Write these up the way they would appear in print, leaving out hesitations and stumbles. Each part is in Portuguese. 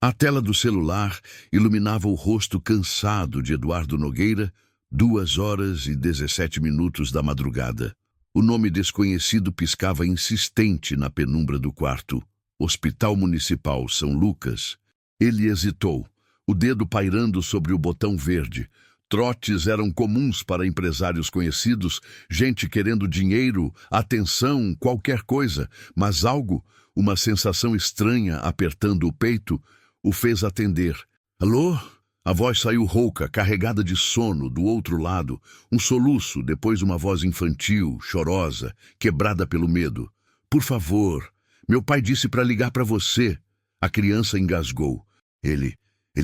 A tela do celular iluminava o rosto cansado de Eduardo Nogueira, 2h17 da madrugada. O nome desconhecido piscava insistente na penumbra do quarto. Hospital Municipal São Lucas. Ele hesitou, o dedo pairando sobre o botão verde. Trotes eram comuns para empresários conhecidos, gente querendo dinheiro, atenção, qualquer coisa, mas algo, uma sensação estranha apertando o peito, o fez atender. Alô? A voz saiu rouca, carregada de sono, do outro lado. Um soluço, depois uma voz infantil, chorosa, quebrada pelo medo. Por favor, meu pai disse para ligar para você. A criança engasgou. Ele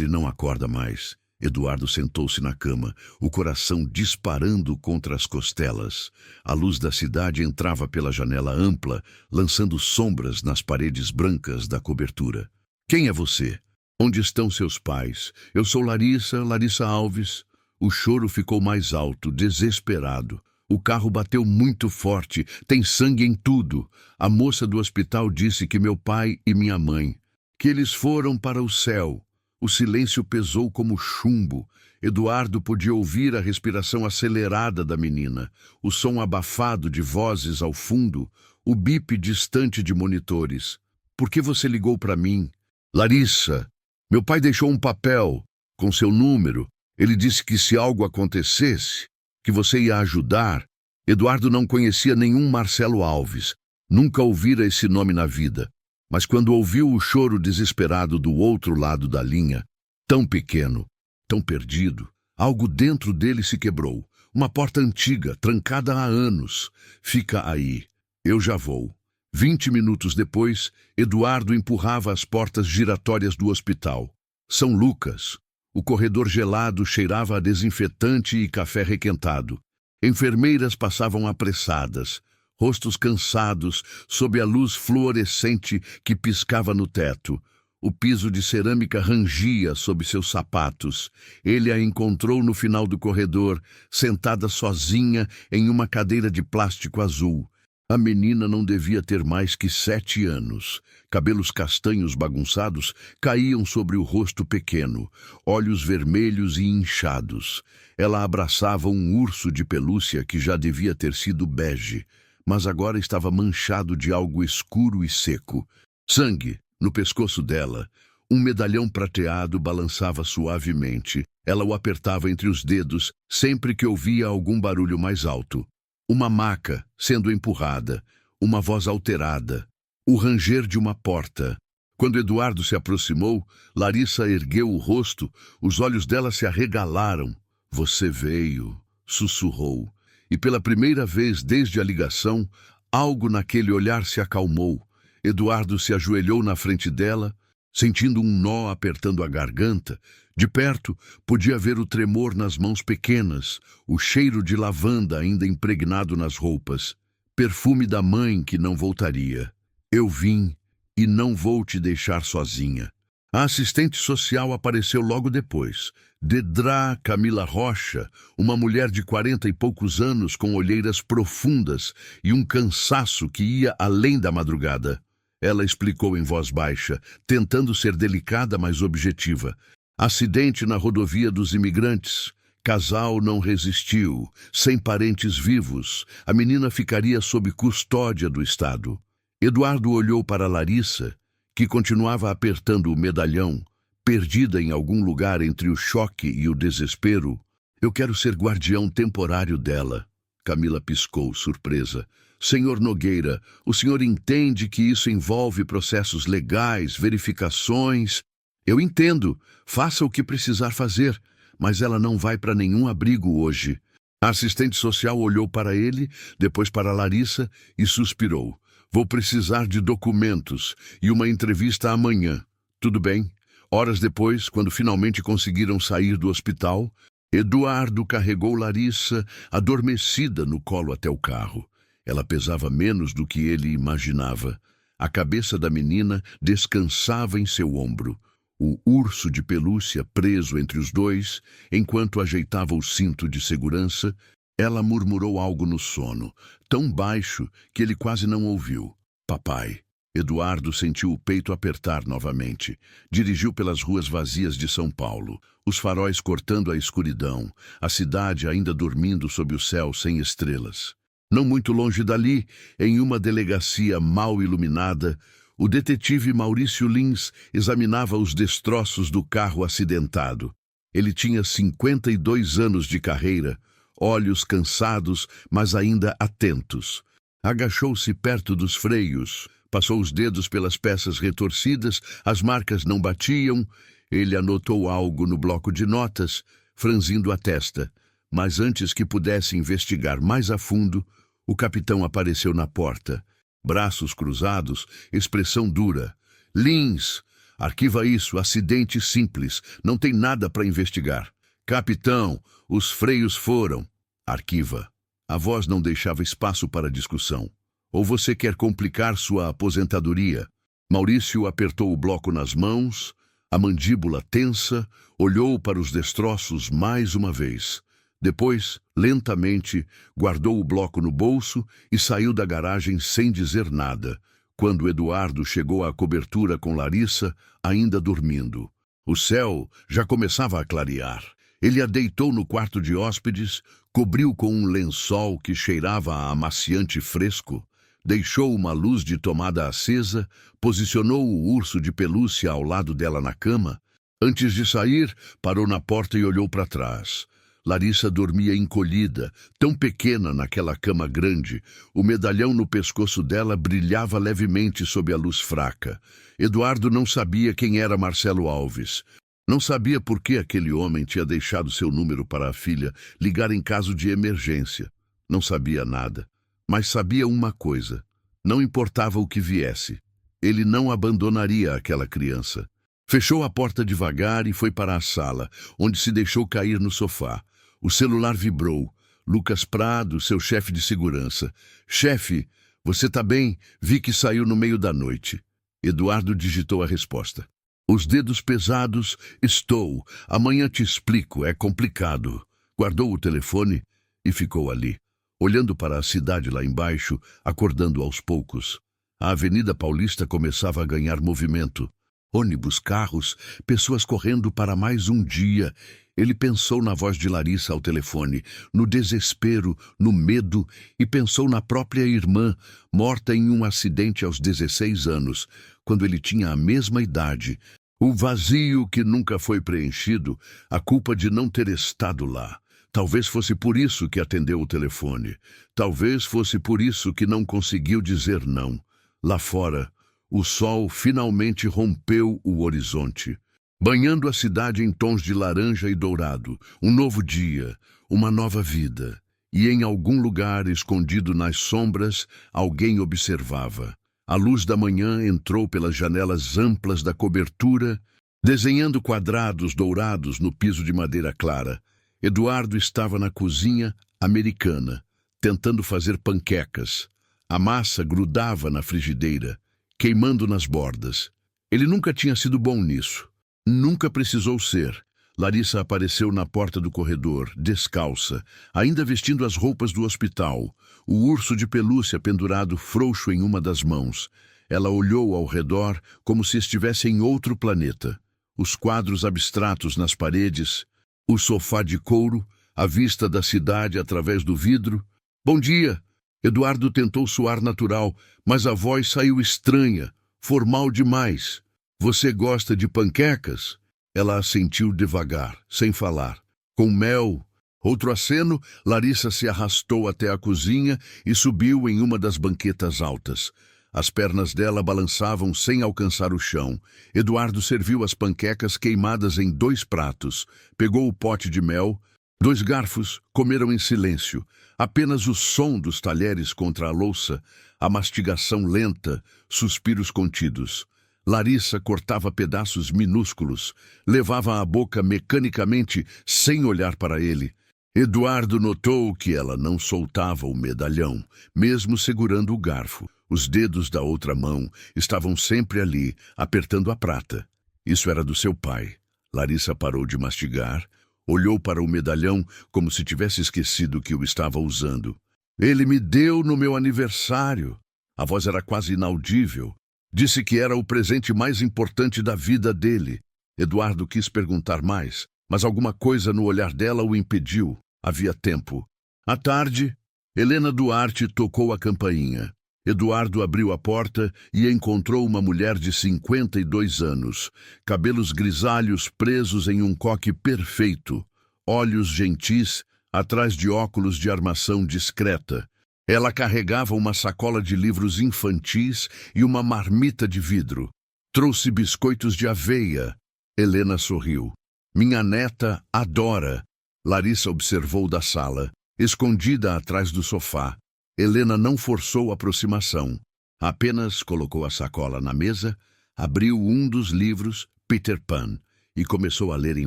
não acorda mais. Eduardo sentou-se na cama, o coração disparando contra as costelas. A luz da cidade entrava pela janela ampla, lançando sombras nas paredes brancas da cobertura. Quem é você? Onde estão seus pais? Eu sou Larissa Alves. O choro ficou mais alto, desesperado. O carro bateu muito forte, tem sangue em tudo. A moça do hospital disse que meu pai e minha mãe, que eles foram para o céu. O silêncio pesou como chumbo. Eduardo podia ouvir a respiração acelerada da menina, o som abafado de vozes ao fundo, o bip distante de monitores. Por que você ligou para mim? Larissa, meu pai deixou um papel com seu número. Ele disse que se algo acontecesse, que você ia ajudar. Eduardo não conhecia nenhum Marcelo Alves. Nunca ouvira esse nome na vida. Mas quando ouviu o choro desesperado do outro lado da linha, tão pequeno, tão perdido, algo dentro dele se quebrou. Uma porta antiga, trancada há anos. Fica aí. Eu já vou. 20 minutos depois, Eduardo empurrava as portas giratórias do hospital. São Lucas. O corredor gelado cheirava a desinfetante e café requentado. Enfermeiras passavam apressadas, rostos cansados sob a luz fluorescente que piscava no teto. O piso de cerâmica rangia sob seus sapatos. Ele a encontrou no final do corredor, sentada sozinha em uma cadeira de plástico azul. A menina não devia ter mais que 7 anos. Cabelos castanhos bagunçados caíam sobre o rosto pequeno, olhos vermelhos e inchados. Ela abraçava um urso de pelúcia que já devia ter sido bege, mas agora estava manchado de algo escuro e seco. Sangue no pescoço dela. Um medalhão prateado balançava suavemente. Ela o apertava entre os dedos sempre que ouvia algum barulho mais alto. Uma maca sendo empurrada, uma voz alterada, o ranger de uma porta. Quando Eduardo se aproximou, Larissa ergueu o rosto, os olhos dela se arregalaram. Você veio, sussurrou, e pela primeira vez desde a ligação, algo naquele olhar se acalmou. Eduardo se ajoelhou na frente dela, sentindo um nó apertando a garganta. De perto, podia ver o tremor nas mãos pequenas, o cheiro de lavanda ainda impregnado nas roupas. Perfume da mãe que não voltaria. Eu vim e não vou te deixar sozinha. A assistente social apareceu logo depois. Dedrá Camila Rocha, uma mulher de 40 e poucos anos com olheiras profundas e um cansaço que ia além da madrugada. Ela explicou em voz baixa, tentando ser delicada, mas objetiva. Acidente na rodovia dos imigrantes. Casal não resistiu. Sem parentes vivos, a menina ficaria sob custódia do Estado. Eduardo olhou para Larissa, que continuava apertando o medalhão, perdida em algum lugar entre o choque e o desespero. Eu quero ser guardião temporário dela. Camila piscou, surpresa. Senhor Nogueira, o senhor entende que isso envolve processos legais, verificações... Eu entendo, faça o que precisar fazer, mas ela não vai para nenhum abrigo hoje. A assistente social olhou para ele, depois para Larissa e suspirou. Vou precisar de documentos e uma entrevista amanhã. Tudo bem? Horas depois, quando finalmente conseguiram sair do hospital, Eduardo carregou Larissa, adormecida, no colo até o carro. Ela pesava menos do que ele imaginava. A cabeça da menina descansava em seu ombro. O urso de pelúcia preso entre os dois, enquanto ajeitava o cinto de segurança, ela murmurou algo no sono, tão baixo que ele quase não ouviu. Papai. Eduardo sentiu o peito apertar novamente. Dirigiu pelas ruas vazias de São Paulo, os faróis cortando a escuridão, a cidade ainda dormindo sob o céu sem estrelas. Não muito longe dali, em uma delegacia mal iluminada, o detetive Maurício Lins examinava os destroços do carro acidentado. Ele tinha 52 anos de carreira, olhos cansados, mas ainda atentos. Agachou-se perto dos freios, passou os dedos pelas peças retorcidas, as marcas não batiam. Ele anotou algo no bloco de notas, franzindo a testa. Mas antes que pudesse investigar mais a fundo, o capitão apareceu na porta. Braços cruzados, expressão dura. Lins, arquiva isso, acidente simples, não tem nada para investigar. Capitão, os freios foram. Arquiva. A voz não deixava espaço para discussão. Ou você quer complicar sua aposentadoria? Maurício apertou o bloco nas mãos, a mandíbula tensa, olhou para os destroços mais uma vez. Depois, lentamente, guardou o bloco no bolso e saiu da garagem sem dizer nada, quando Eduardo chegou à cobertura com Larissa, ainda dormindo. O céu já começava a clarear. Ele a deitou no quarto de hóspedes, cobriu com um lençol que cheirava a amaciante fresco, deixou uma luz de tomada acesa, posicionou o urso de pelúcia ao lado dela na cama. Antes de sair, parou na porta e olhou para trás. Larissa dormia encolhida, tão pequena naquela cama grande. O medalhão no pescoço dela brilhava levemente sob a luz fraca. Eduardo não sabia quem era Marcelo Alves. Não sabia por que aquele homem tinha deixado seu número para a filha ligar em caso de emergência. Não sabia nada. Mas sabia uma coisa. Não importava o que viesse. Ele não abandonaria aquela criança. Fechou a porta devagar e foi para a sala, onde se deixou cair no sofá. O celular vibrou. Lucas Prado, seu chefe de segurança. Chefe, você tá bem? Vi que saiu no meio da noite. Eduardo digitou a resposta. Os dedos pesados. Estou. Amanhã te explico. É complicado. Guardou o telefone e ficou ali, olhando para a cidade lá embaixo, acordando aos poucos. A Avenida Paulista começava a ganhar movimento. Ônibus, carros, pessoas correndo para mais um dia. Ele pensou na voz de Larissa ao telefone, no desespero, no medo, e pensou na própria irmã, morta em um acidente aos 16 anos, quando ele tinha a mesma idade. O vazio que nunca foi preenchido, a culpa de não ter estado lá. Talvez fosse por isso que atendeu o telefone. Talvez fosse por isso que não conseguiu dizer não. Lá fora, o sol finalmente rompeu o horizonte, banhando a cidade em tons de laranja e dourado. Um novo dia, uma nova vida. E em algum lugar, escondido nas sombras, alguém observava. A luz da manhã entrou pelas janelas amplas da cobertura, desenhando quadrados dourados no piso de madeira clara. Eduardo estava na cozinha americana, tentando fazer panquecas. A massa grudava na frigideira, queimando nas bordas. Ele nunca tinha sido bom nisso. Nunca precisou ser. Larissa apareceu na porta do corredor, descalça, ainda vestindo as roupas do hospital, o urso de pelúcia pendurado frouxo em uma das mãos. Ela olhou ao redor como se estivesse em outro planeta. Os quadros abstratos nas paredes, o sofá de couro, a vista da cidade através do vidro. Bom dia! Eduardo tentou soar natural, mas a voz saiu estranha, formal demais. Você gosta de panquecas? Ela assentiu devagar, sem falar. Com mel. Outro aceno, Larissa se arrastou até a cozinha e subiu em uma das banquetas altas. As pernas dela balançavam sem alcançar o chão. Eduardo serviu as panquecas queimadas em 2 pratos. Pegou o pote de mel. 2 garfos, comeram em silêncio. Apenas o som dos talheres contra a louça, a mastigação lenta, suspiros contidos. Larissa cortava pedaços minúsculos, levava à boca mecanicamente, sem olhar para ele. Eduardo notou que ela não soltava o medalhão, mesmo segurando o garfo. Os dedos da outra mão estavam sempre ali, apertando a prata. Isso era do seu pai. Larissa parou de mastigar, olhou para o medalhão como se tivesse esquecido que o estava usando. Ele me deu no meu aniversário. A voz era quase inaudível. Disse que era o presente mais importante da vida dele. Eduardo quis perguntar mais, mas alguma coisa no olhar dela o impediu. Havia tempo. À tarde, Helena Duarte tocou a campainha. Eduardo abriu a porta e encontrou uma mulher de 52 anos, cabelos grisalhos presos em um coque perfeito, olhos gentis atrás de óculos de armação discreta. Ela carregava uma sacola de livros infantis e uma marmita de vidro. Trouxe biscoitos de aveia. Helena sorriu. Minha neta adora. Larissa observou da sala, escondida atrás do sofá. Helena não forçou aproximação. Apenas colocou a sacola na mesa, abriu um dos livros, Peter Pan, e começou a ler em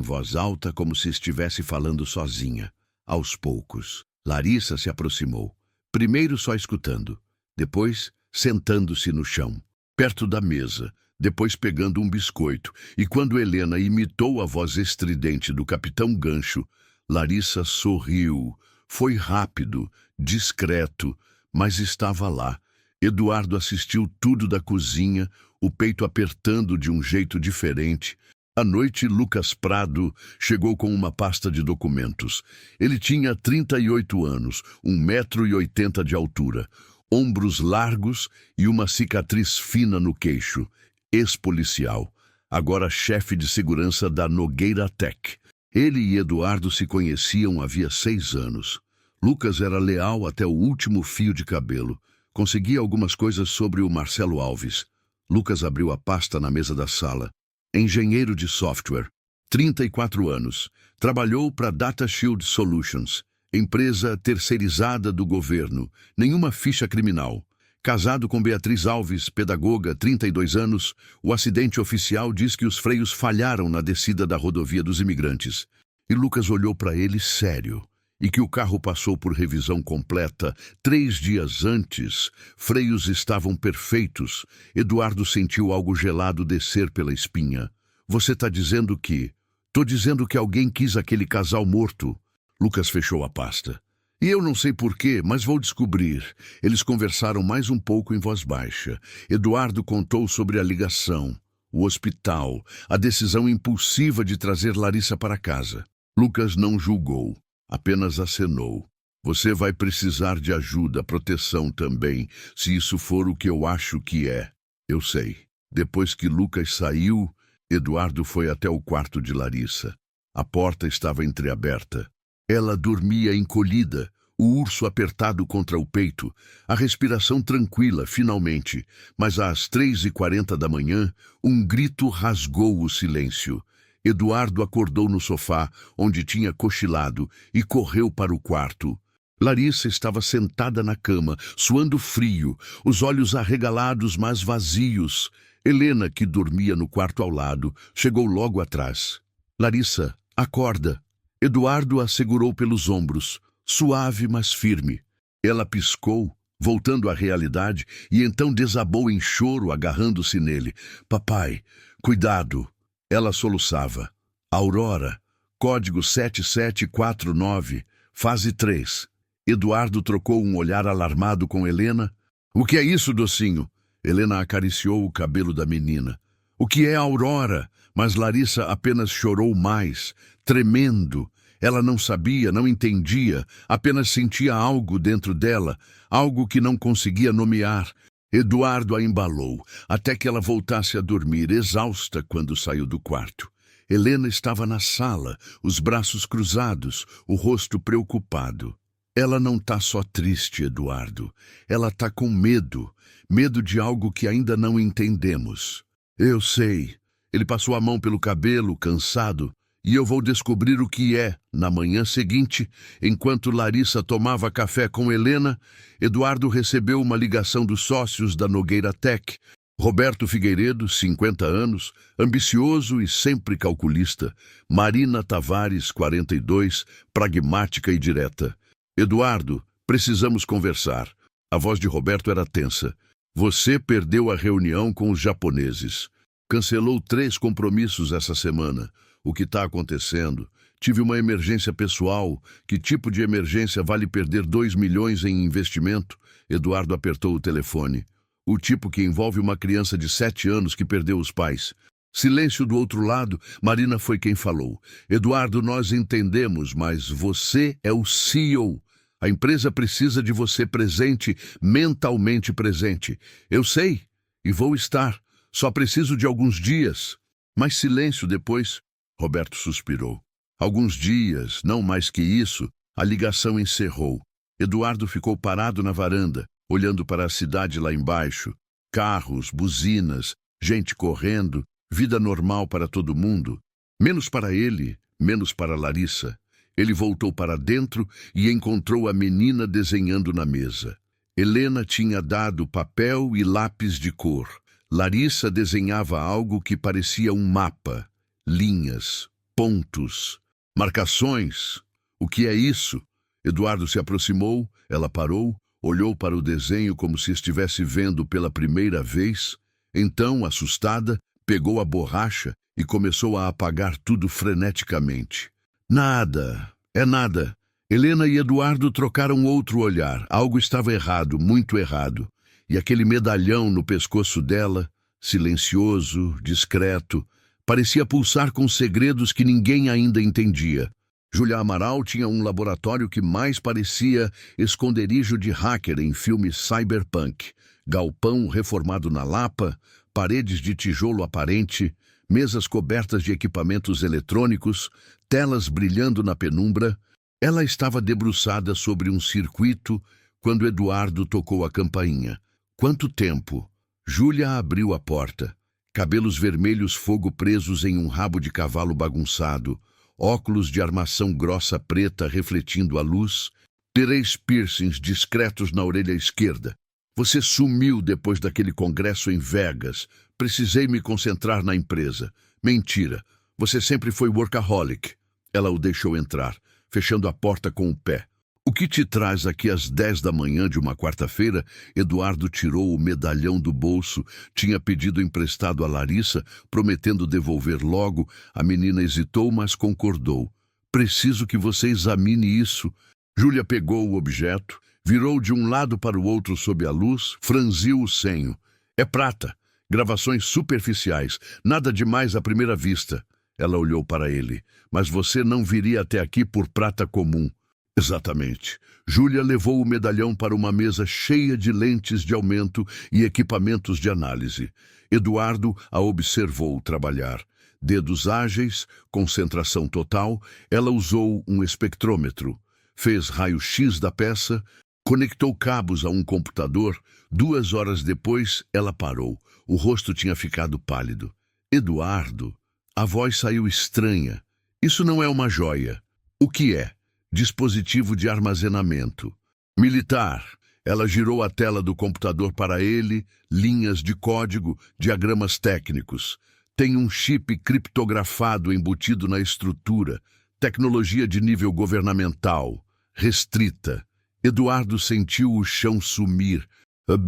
voz alta como se estivesse falando sozinha. Aos poucos, Larissa se aproximou. Primeiro só escutando, depois sentando-se no chão, perto da mesa, depois pegando um biscoito, e quando Helena imitou a voz estridente do Capitão Gancho, Larissa sorriu. Foi rápido, discreto, mas estava lá. Eduardo assistiu tudo da cozinha, o peito apertando de um jeito diferente. À noite, Lucas Prado chegou com uma pasta de documentos. Ele tinha 38 anos, 1,80 m de altura, ombros largos e uma cicatriz fina no queixo. Ex-policial, agora chefe de segurança da Nogueira Tech. Ele e Eduardo se conheciam havia 6 anos. Lucas era leal até o último fio de cabelo. Conseguia algumas coisas sobre o Marcelo Alves. Lucas abriu a pasta na mesa da sala. Engenheiro de software, 34 anos, trabalhou para Data Shield Solutions, empresa terceirizada do governo, nenhuma ficha criminal. Casado com Beatriz Alves, pedagoga, 32 anos, o acidente oficial diz que os freios falharam na descida da rodovia dos imigrantes. E Lucas olhou para ele sério. E que o carro passou por revisão completa 3 dias antes. Freios estavam perfeitos. Eduardo sentiu algo gelado descer pela espinha. Você está dizendo que... Tô dizendo que alguém quis aquele casal morto. Lucas fechou a pasta. E eu não sei porquê, mas vou descobrir. Eles conversaram mais um pouco em voz baixa. Eduardo contou sobre a ligação, o hospital, a decisão impulsiva de trazer Larissa para casa. Lucas não julgou. Apenas acenou. Você vai precisar de ajuda, proteção também, se isso for o que eu acho que é. Eu sei. Depois que Lucas saiu, Eduardo foi até o quarto de Larissa. A porta estava entreaberta. Ela dormia encolhida, o urso apertado contra o peito, a respiração tranquila, finalmente. Mas às 3h40 da manhã, um grito rasgou o silêncio. Eduardo acordou no sofá, onde tinha cochilado, e correu para o quarto. Larissa estava sentada na cama, suando frio, os olhos arregalados, mas vazios. Helena, que dormia no quarto ao lado, chegou logo atrás. Larissa, acorda. Eduardo a segurou pelos ombros, suave, mas firme. Ela piscou, voltando à realidade, e então desabou em choro, agarrando-se nele. Papai, cuidado. Ela soluçava. Aurora, código 7749, fase 3. Eduardo trocou um olhar alarmado com Helena. O que é isso, docinho? Helena acariciou o cabelo da menina. O que é Aurora? Mas Larissa apenas chorou mais, tremendo. Ela não sabia, não entendia, apenas sentia algo dentro dela, algo que não conseguia nomear. Eduardo a embalou, até que ela voltasse a dormir, exausta quando saiu do quarto. Helena estava na sala, os braços cruzados, o rosto preocupado. Ela não está só triste, Eduardo. Ela está com medo, medo de algo que ainda não entendemos. Eu sei. Ele passou a mão pelo cabelo, cansado, e eu vou descobrir o que é. Na manhã seguinte, enquanto Larissa tomava café com Helena, Eduardo recebeu uma ligação dos sócios da Nogueira Tech. Roberto Figueiredo, 50 anos, ambicioso e sempre calculista. Marina Tavares, 42, pragmática e direta. Eduardo, precisamos conversar. A voz de Roberto era tensa. Você perdeu a reunião com os japoneses. Cancelou 3 compromissos essa semana. O que está acontecendo? Tive uma emergência pessoal. Que tipo de emergência vale perder 2 milhões em investimento? Eduardo apertou o telefone. O tipo que envolve uma criança de 7 anos que perdeu os pais. Silêncio do outro lado. Marina foi quem falou. Eduardo, nós entendemos, mas você é o CEO. A empresa precisa de você presente, mentalmente presente. Eu sei, e vou estar. Só preciso de alguns dias. Mas silêncio depois. Roberto suspirou. Alguns dias, não mais que isso. A ligação encerrou. Eduardo ficou parado na varanda, olhando para a cidade lá embaixo. Carros, buzinas, gente correndo, vida normal para todo mundo. Menos para ele, menos para Larissa. Ele voltou para dentro e encontrou a menina desenhando na mesa. Helena tinha dado papel e lápis de cor. Larissa desenhava algo que parecia um mapa. Linhas, pontos, marcações. O que é isso? Eduardo se aproximou, ela parou, olhou para o desenho como se estivesse vendo pela primeira vez. Então, assustada, pegou a borracha e começou a apagar tudo freneticamente. Nada, é nada. Helena e Eduardo trocaram outro olhar. Algo estava errado, muito errado. E aquele medalhão no pescoço dela, silencioso, discreto, parecia pulsar com segredos que ninguém ainda entendia. Júlia Amaral tinha um laboratório que mais parecia esconderijo de hacker em filme cyberpunk. Galpão reformado na Lapa, paredes de tijolo aparente, mesas cobertas de equipamentos eletrônicos, telas brilhando na penumbra. Ela estava debruçada sobre um circuito quando Eduardo tocou a campainha. Quanto tempo? Júlia abriu a porta. Cabelos vermelhos fogo presos em um rabo de cavalo bagunçado, óculos de armação grossa preta refletindo a luz, 3 piercings discretos na orelha esquerda. Você sumiu depois daquele congresso em Vegas. Precisei me concentrar na empresa. Mentira. Você sempre foi workaholic. Ela o deixou entrar, fechando a porta com o pé. O que te traz aqui às 10 da manhã de uma quarta-feira? Eduardo tirou o medalhão do bolso. Tinha pedido emprestado a Larissa, prometendo devolver logo. A menina hesitou, mas concordou. Preciso que você examine isso. Júlia pegou o objeto, virou de um lado para o outro sob a luz, franziu o senho. É prata. Gravações superficiais. Nada demais à primeira vista. Ela olhou para ele. Mas você não viria até aqui por prata comum. Exatamente. Júlia levou o medalhão para uma mesa cheia de lentes de aumento e equipamentos de análise. Eduardo a observou trabalhar. Dedos ágeis, concentração total, ela usou um espectrômetro. Fez raio-x da peça, conectou cabos a um computador. 2 horas depois, ela parou. O rosto tinha ficado pálido. Eduardo. A voz saiu estranha. Isso não é uma joia. O que é? Dispositivo de armazenamento. Militar. Ela girou a tela do computador para ele, linhas de código, diagramas técnicos. Tem um chip criptografado embutido na estrutura. Tecnologia de nível governamental. Restrita. Eduardo sentiu o chão sumir.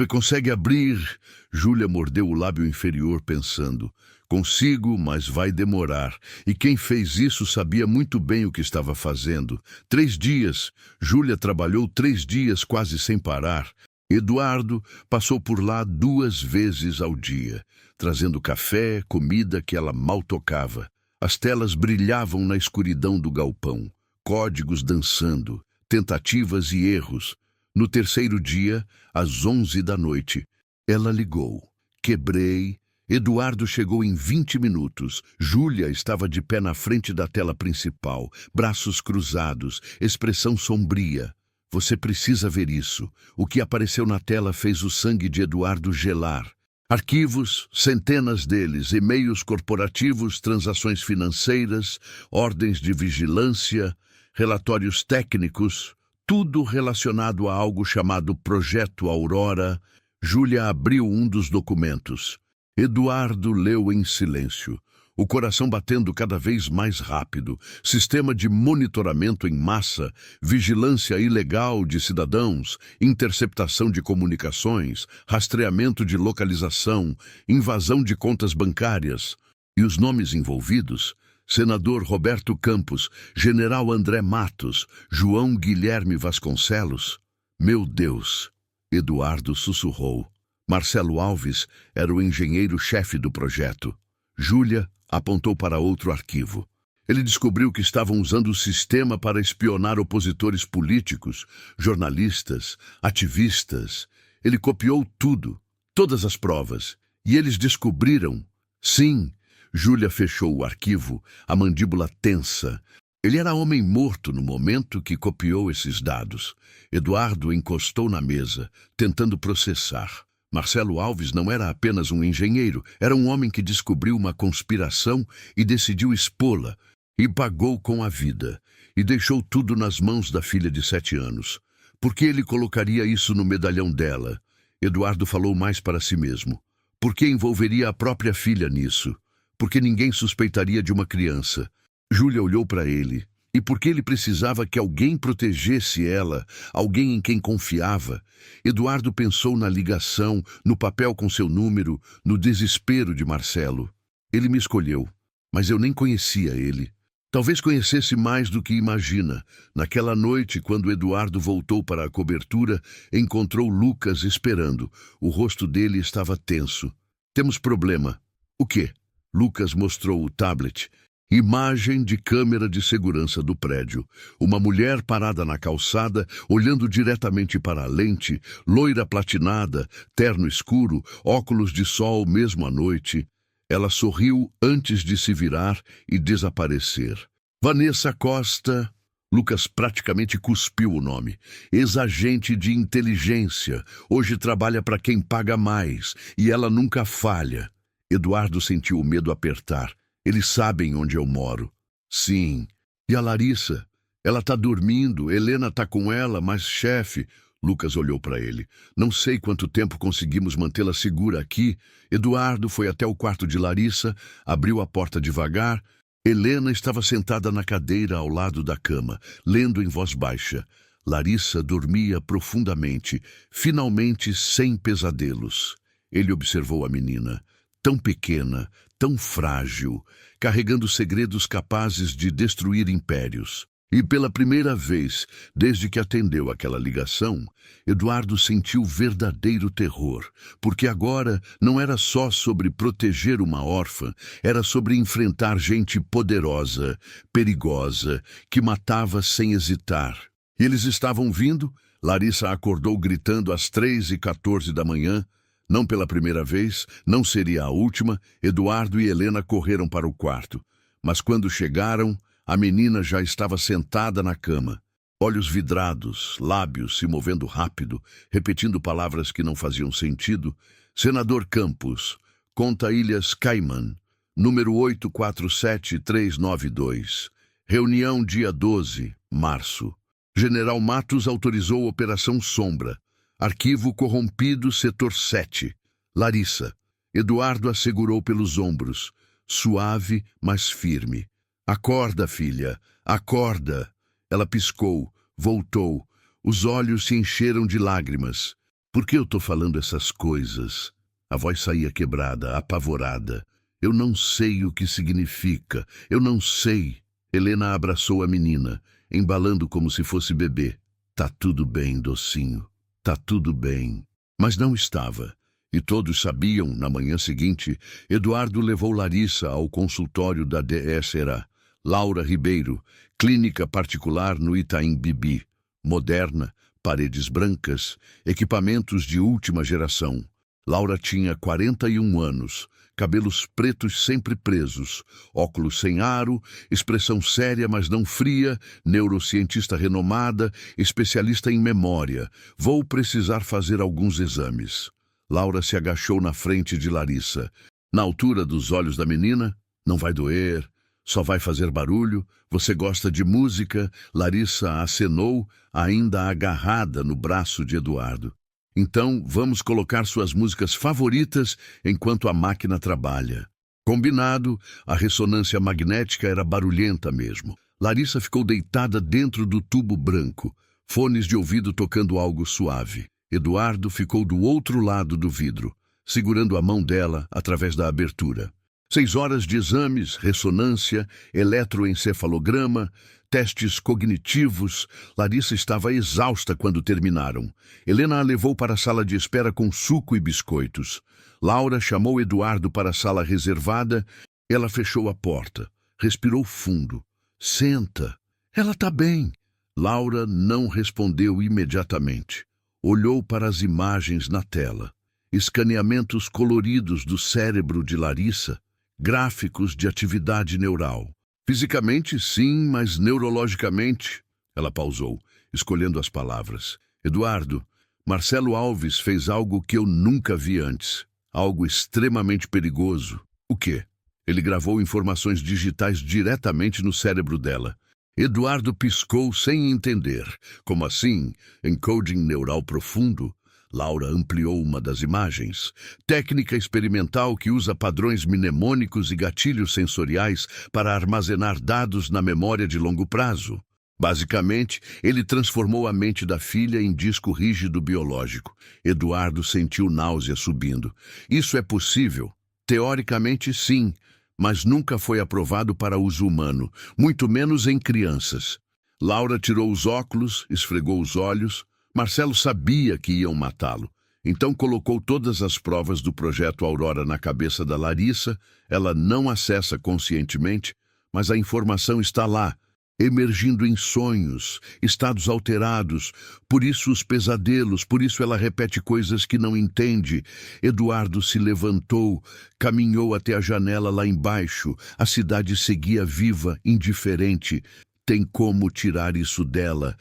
Consegue abrir? Júlia mordeu o lábio inferior, pensando. Consigo, mas vai demorar. E quem fez isso sabia muito bem o que estava fazendo. 3 dias. Júlia trabalhou 3 dias quase sem parar. Eduardo passou por lá 2 vezes ao dia, trazendo café, comida que ela mal tocava. As telas brilhavam na escuridão do galpão. Códigos dançando, tentativas e erros. No 3º dia, às 11 da noite, ela ligou. Quebrei. Eduardo chegou em 20 minutos. Júlia estava de pé na frente da tela principal, braços cruzados, expressão sombria. Você precisa ver isso. O que apareceu na tela fez o sangue de Eduardo gelar. Arquivos, centenas deles, e-mails corporativos, transações financeiras, ordens de vigilância, relatórios técnicos, tudo relacionado a algo chamado Projeto Aurora. Júlia abriu um dos documentos. Eduardo leu em silêncio, o coração batendo cada vez mais rápido. Sistema de monitoramento em massa, vigilância ilegal de cidadãos, interceptação de comunicações, rastreamento de localização, invasão de contas bancárias. E os nomes envolvidos? Senador Roberto Campos, General André Matos, João Guilherme Vasconcelos. Meu Deus! Eduardo sussurrou. Marcelo Alves era o engenheiro-chefe do projeto. Júlia apontou para outro arquivo. Ele descobriu que estavam usando o sistema para espionar opositores políticos, jornalistas, ativistas. Ele copiou tudo, todas as provas, e eles descobriram. Sim, Júlia fechou o arquivo, a mandíbula tensa. Ele era homem morto no momento que copiou esses dados. Eduardo encostou na mesa, tentando processar. Marcelo Alves não era apenas um engenheiro, era um homem que descobriu uma conspiração e decidiu expô-la, e pagou com a vida, e deixou tudo nas mãos da filha de 7 anos. Por que ele colocaria isso no medalhão dela? Eduardo falou mais para si mesmo. Por que envolveria a própria filha nisso? Porque ninguém suspeitaria de uma criança. Júlia olhou para ele. E por que ele precisava que alguém protegesse ela, alguém em quem confiava? Eduardo pensou na ligação, no papel com seu número, no desespero de Marcelo. Ele me escolheu, mas eu nem conhecia ele. Talvez conhecesse mais do que imagina. Naquela noite, quando Eduardo voltou para a cobertura, encontrou Lucas esperando. O rosto dele estava tenso. Temos problema. O quê? Lucas mostrou o tablet. Imagem de câmera de segurança do prédio. Uma mulher parada na calçada, olhando diretamente para a lente, loira platinada, terno escuro, óculos de sol mesmo à noite. Ela sorriu antes de se virar e desaparecer. Vanessa Costa. Lucas praticamente cuspiu o nome. Ex-agente de inteligência. Hoje trabalha para quem paga mais. E ela nunca falha. Eduardo sentiu o medo apertar. Eles sabem onde eu moro. Sim. E a Larissa? Ela tá dormindo. Helena tá com ela, mas chefe... Lucas olhou para ele. Não sei quanto tempo conseguimos mantê-la segura aqui. Eduardo foi até o quarto de Larissa, abriu a porta devagar. Helena estava sentada na cadeira ao lado da cama, lendo em voz baixa. Larissa dormia profundamente, finalmente sem pesadelos. Ele observou a menina, tão pequena, tão frágil, carregando segredos capazes de destruir impérios. E pela primeira vez, desde que atendeu aquela ligação, Eduardo sentiu verdadeiro terror, porque agora não era só sobre proteger uma órfã, era sobre enfrentar gente poderosa, perigosa, que matava sem hesitar. E eles estavam vindo. Larissa acordou gritando às 3h14 da manhã. Não pela primeira vez, não seria a última. Eduardo e Helena correram para o quarto. Mas quando chegaram, a menina já estava sentada na cama, olhos vidrados, lábios se movendo rápido, repetindo palavras que não faziam sentido. Senador Campos, conta Ilhas Caimán, número 847392. Reunião dia 12, março. General Matos autorizou Operação Sombra. Arquivo corrompido, setor 7. Larissa. Eduardo a segurou pelos ombros, suave, mas firme. Acorda, filha, acorda. Ela piscou, voltou. Os olhos se encheram de lágrimas. Por que eu tô falando essas coisas? A voz saía quebrada, apavorada. Eu não sei o que significa. Eu não sei. Helena abraçou a menina, embalando como se fosse bebê. Tá tudo bem, docinho. Tá tudo bem. Mas não estava. E todos sabiam, na manhã seguinte, Eduardo levou Larissa ao consultório da DSRA. Laura Ribeiro, clínica particular no Itaim Bibi. Moderna, paredes brancas, equipamentos de última geração. Laura tinha 41 anos, cabelos pretos sempre presos, óculos sem aro, expressão séria mas não fria, neurocientista renomada, especialista em memória. Vou precisar fazer alguns exames. Laura se agachou na frente de Larissa. Na altura dos olhos da menina, não vai doer. Só vai fazer barulho? Você gosta de música? Larissa acenou, ainda agarrada no braço de Eduardo. Então, vamos colocar suas músicas favoritas enquanto a máquina trabalha. Combinado, a ressonância magnética era barulhenta mesmo. Larissa ficou deitada dentro do tubo branco, fones de ouvido tocando algo suave. Eduardo ficou do outro lado do vidro, segurando a mão dela através da abertura. 6 horas de exames, ressonância, eletroencefalograma, testes cognitivos. Larissa estava exausta quando terminaram. Helena a levou para a sala de espera com suco e biscoitos. Laura chamou Eduardo para a sala reservada. Ela fechou a porta. Respirou fundo. Senta. Ela está bem. Laura não respondeu imediatamente. Olhou para as imagens na tela. Escaneamentos coloridos do cérebro de Larissa. Gráficos de atividade neural. Fisicamente, sim, mas neurologicamente... Ela pausou, escolhendo as palavras. Eduardo, Marcelo Alves fez algo que eu nunca vi antes. Algo extremamente perigoso. O quê? Ele gravou informações digitais diretamente no cérebro dela. Eduardo piscou sem entender. Como assim? Encoding neural profundo? Laura ampliou uma das imagens. Técnica experimental que usa padrões mnemônicos e gatilhos sensoriais para armazenar dados na memória de longo prazo. Basicamente, ele transformou a mente da filha em disco rígido biológico. Eduardo sentiu náusea subindo. Isso é possível? Teoricamente, sim, mas nunca foi aprovado para uso humano, muito menos em crianças. Laura tirou os óculos, esfregou os olhos. Marcelo sabia que iam matá-lo, então colocou todas as provas do projeto Aurora na cabeça da Larissa. Ela não acessa conscientemente, mas a informação está lá, emergindo em sonhos, estados alterados. Por isso os pesadelos, por isso ela repete coisas que não entende. Eduardo se levantou, caminhou até a janela lá embaixo. A cidade seguia viva, indiferente. Tem como tirar isso dela?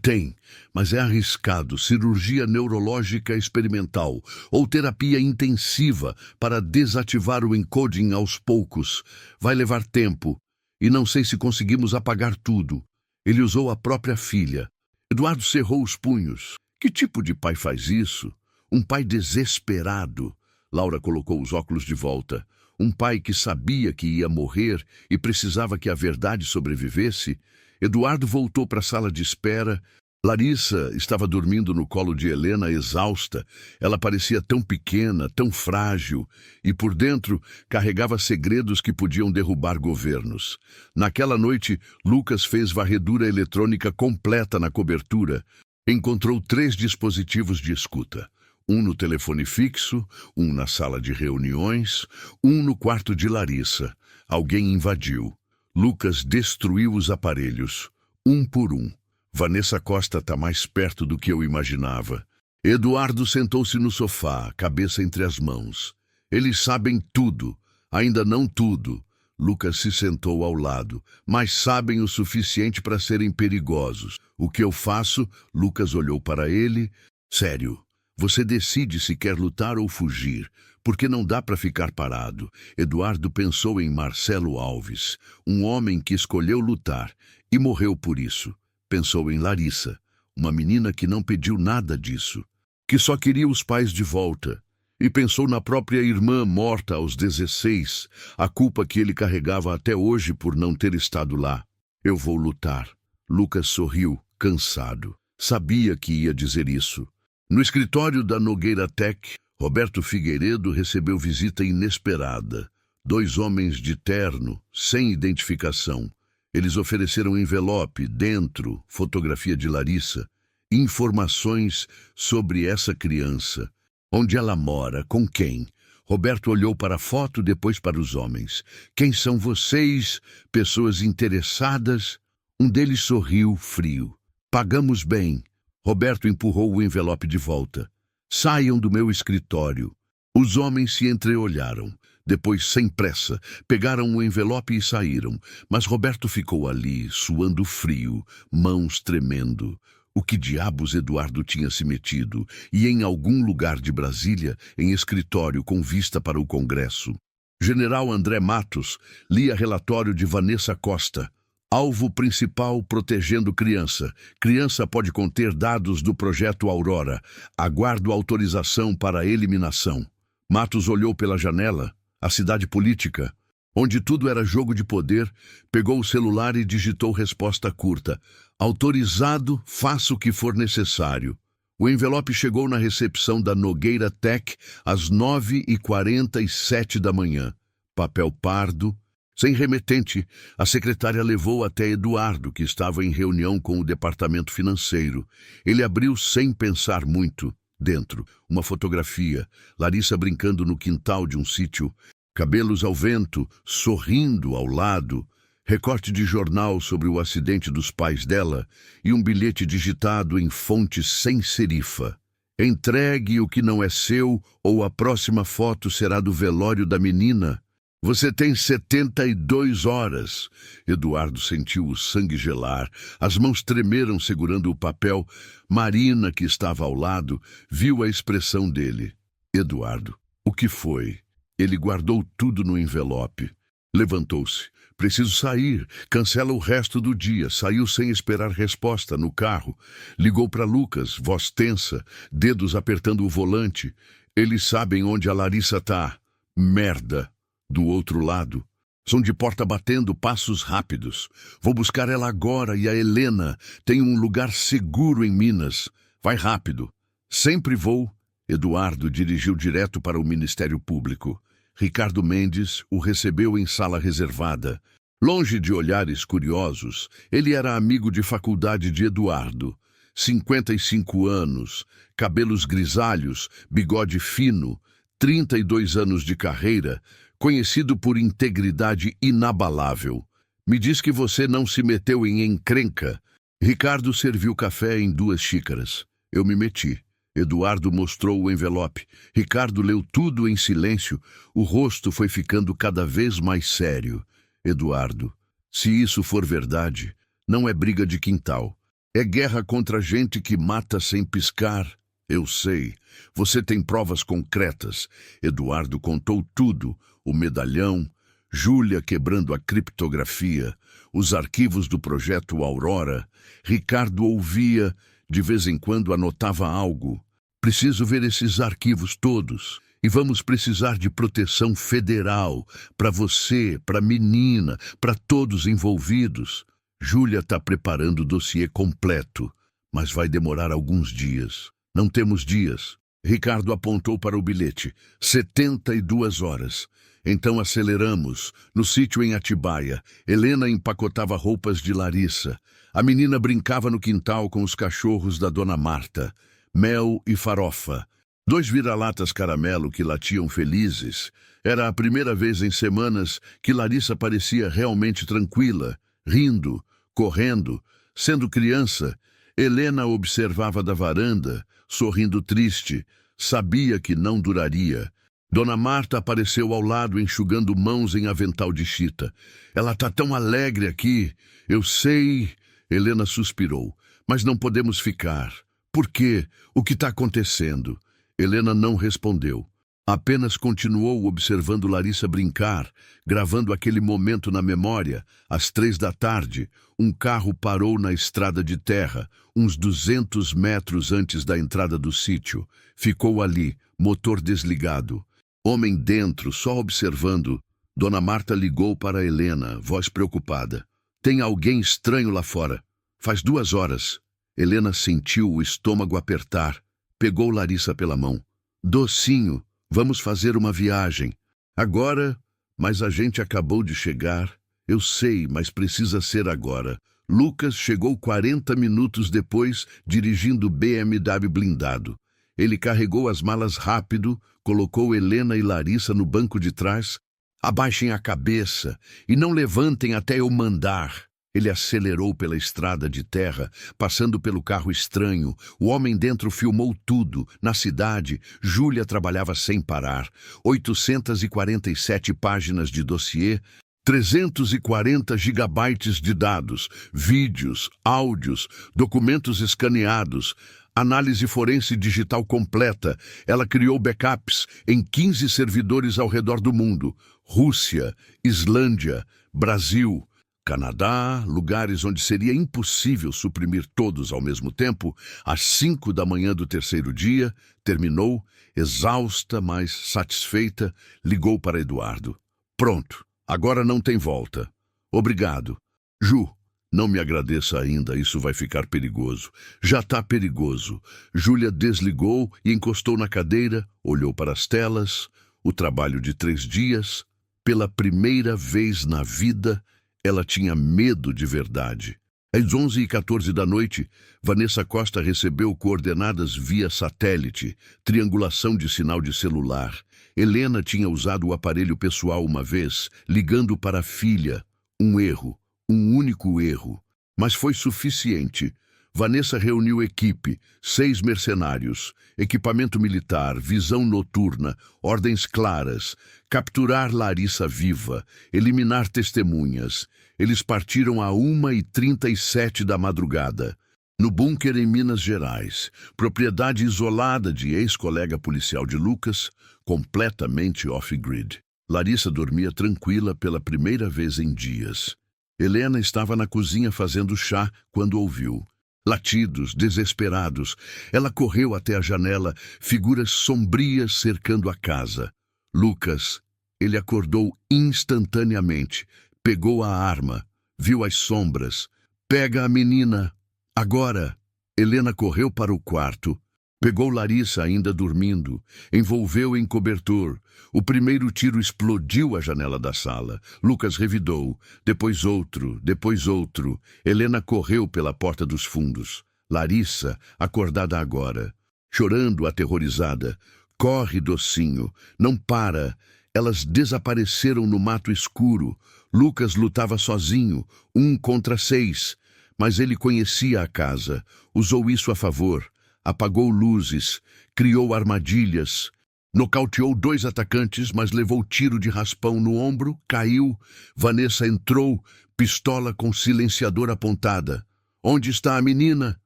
Tem, mas é arriscado. Cirurgia neurológica experimental ou terapia intensiva para desativar o encoding aos poucos. Vai levar tempo e não sei se conseguimos apagar tudo. Ele usou a própria filha. Eduardo cerrou os punhos. Que tipo de pai faz isso? Um pai desesperado. Laura colocou os óculos de volta. Um pai que sabia que ia morrer e precisava que a verdade sobrevivesse. Eduardo voltou para a sala de espera. Larissa estava dormindo no colo de Helena, exausta. Ela parecia tão pequena, tão frágil, e por dentro carregava segredos que podiam derrubar governos. Naquela noite, Lucas fez varredura eletrônica completa na cobertura. Encontrou 3 dispositivos de escuta. Um no telefone fixo, um na sala de reuniões, um no quarto de Larissa. Alguém invadiu. Lucas destruiu os aparelhos, um por um. Vanessa Costa está mais perto do que eu imaginava. Eduardo sentou-se no sofá, cabeça entre as mãos. Eles sabem tudo, ainda não tudo. Lucas se sentou ao lado, mas sabem o suficiente para serem perigosos. O que eu faço? Lucas olhou para ele. Sério, você decide se quer lutar ou fugir. Porque não dá para ficar parado. Eduardo pensou em Marcelo Alves, um homem que escolheu lutar e morreu por isso. Pensou em Larissa, uma menina que não pediu nada disso, que só queria os pais de volta. E pensou na própria irmã morta aos 16, a culpa que ele carregava até hoje por não ter estado lá. Eu vou lutar. Lucas sorriu, cansado. Sabia que ia dizer isso. No escritório da Nogueira Tech, Roberto Figueiredo recebeu visita inesperada. 2 homens de terno, sem identificação. Eles ofereceram envelope, dentro, fotografia de Larissa, informações sobre essa criança. Onde ela mora, com quem? Roberto olhou para a foto, depois para os homens. Quem são vocês? Pessoas interessadas? Um deles sorriu, frio. Pagamos bem. Roberto empurrou o envelope de volta. Saiam do meu escritório. Os homens se entreolharam. Depois, sem pressa, pegaram o envelope e saíram. Mas Roberto ficou ali, suando frio, mãos tremendo. O que diabos Eduardo tinha se metido? E em algum lugar de Brasília, em escritório com vista para o Congresso. General André Matos lia relatório de Vanessa Costa. Alvo principal protegendo criança. Criança pode conter dados do projeto Aurora. Aguardo autorização para a eliminação. Matos olhou pela janela. A cidade política, onde tudo era jogo de poder, pegou o celular e digitou resposta curta. Autorizado, faça o que for necessário. O envelope chegou na recepção da Nogueira Tech às 9h47 da manhã. papel pardo. Sem remetente, a secretária levou até Eduardo, que estava em reunião com o departamento financeiro. Ele abriu sem pensar muito. Dentro, uma fotografia, Larissa brincando no quintal de um sítio, cabelos ao vento, sorrindo ao lado, recorte de jornal sobre o acidente dos pais dela e um bilhete digitado em fonte sem serifa. Entregue o que não é seu ou a próxima foto será do velório da menina. Você tem 72 horas. Eduardo sentiu o sangue gelar. As mãos tremeram segurando o papel. Marina, que estava ao lado, viu a expressão dele. Eduardo, o que foi? Ele guardou tudo no envelope. Levantou-se. Preciso sair. Cancela o resto do dia. Saiu sem esperar resposta no carro. Ligou para Lucas, voz tensa, dedos apertando o volante. Eles sabem onde a Larissa tá. Merda. Do outro lado, som de porta batendo, passos rápidos. Vou buscar ela agora e a Helena. Tem um lugar seguro em Minas. Vai rápido. Sempre vou. Eduardo dirigiu direto para o Ministério Público. Ricardo Mendes o recebeu em sala reservada. Longe de olhares curiosos, ele era amigo de faculdade de Eduardo. 55 anos, cabelos grisalhos, bigode fino, 32 anos de carreira, conhecido por integridade inabalável. Me diz que você não se meteu em encrenca. Ricardo serviu café em 2 xícaras. Eu me meti. Eduardo mostrou o envelope. Ricardo leu tudo em silêncio. O rosto foi ficando cada vez mais sério. Eduardo, se isso for verdade, não é briga de quintal. É guerra contra gente que mata sem piscar. Eu sei. Você tem provas concretas. Eduardo contou tudo. O medalhão, Júlia quebrando a criptografia, os arquivos do projeto Aurora. Ricardo ouvia, de vez em quando anotava algo. Preciso ver esses arquivos todos. E vamos precisar de proteção federal para você, para a menina, para todos envolvidos. Júlia está preparando o dossiê completo, mas vai demorar alguns dias. Não temos dias. Ricardo apontou para o bilhete. 72 horas. Então aceleramos. No sítio em Atibaia, Helena empacotava roupas de Larissa. A menina brincava no quintal com os cachorros da Dona Marta. Mel e farofa. 2 vira-latas caramelo que latiam felizes. Era a primeira vez em semanas que Larissa parecia realmente tranquila, rindo, correndo. Sendo criança, Helena observava da varanda, sorrindo triste. Sabia que não duraria. Dona Marta apareceu ao lado, enxugando mãos em avental de chita. Ela tá tão alegre aqui. Eu sei. Helena suspirou. Mas não podemos ficar. Por quê? O que está acontecendo? Helena não respondeu. Apenas continuou observando Larissa brincar, gravando aquele momento na memória. Às 3 da tarde, um carro parou na estrada de terra, uns 200 metros antes da entrada do sítio. Ficou ali, motor desligado. Homem dentro, só observando. Dona Marta ligou para Helena, voz preocupada. Tem alguém estranho lá fora. Faz 2 horas. Helena sentiu o estômago apertar. Pegou Larissa pela mão. Docinho, vamos fazer uma viagem. Agora, mas a gente acabou de chegar. Eu sei, mas precisa ser agora. Lucas chegou 40 minutos depois, dirigindo o BMW blindado. Ele carregou as malas rápido, colocou Helena e Larissa no banco de trás. Abaixem a cabeça e não levantem até eu mandar. Ele acelerou pela estrada de terra, passando pelo carro estranho. O homem dentro filmou tudo. Na cidade, Júlia trabalhava sem parar. 847 páginas de dossiê, 340 gigabytes de dados, vídeos, áudios, documentos escaneados, análise forense digital completa. Ela criou backups em 15 servidores ao redor do mundo. Rússia, Islândia, Brasil, Canadá, lugares onde seria impossível suprimir todos ao mesmo tempo. Às 5 da manhã do 3º dia, terminou, exausta, mas satisfeita, ligou para Eduardo. Pronto, agora não tem volta. Obrigado. Ju, não me agradeça ainda, isso vai ficar perigoso. Já está perigoso. Júlia desligou e encostou na cadeira, olhou para as telas, o trabalho de 3 dias, Pela primeira vez na vida, ela tinha medo de verdade. Às 11h14 da noite, Vanessa Costa recebeu coordenadas via satélite, triangulação de sinal de celular. Helena tinha usado o aparelho pessoal uma vez, ligando para a filha. Um erro, um único erro. Mas foi suficiente. Vanessa reuniu equipe, 6 mercenários, equipamento militar, visão noturna, ordens claras, capturar Larissa viva, eliminar testemunhas. Eles partiram a 1h37 da madrugada. No bunker em Minas Gerais, propriedade isolada de ex-colega policial de Lucas, completamente off-grid. Larissa dormia tranquila pela primeira vez em dias. Helena estava na cozinha fazendo chá quando ouviu. Latidos, desesperados. Ela correu até a janela, figuras sombrias cercando a casa. Lucas, ele acordou instantaneamente. Pegou a arma, viu as sombras. Pega a menina. Agora. Helena correu para o quarto. Pegou Larissa ainda dormindo. Envolveu em cobertor. O primeiro tiro explodiu a janela da sala. Lucas revidou. Depois outro, depois outro. Helena correu pela porta dos fundos. Larissa, acordada agora. Chorando, aterrorizada. Corre, docinho. Não para. Elas desapareceram no mato escuro. Lucas lutava sozinho, 1 contra 6. Mas ele conhecia a casa. Usou isso a favor. Apagou luzes. Criou armadilhas. Nocauteou 2 atacantes, mas levou tiro de raspão no ombro, caiu. Vanessa entrou, pistola com silenciador apontada. Onde está a menina?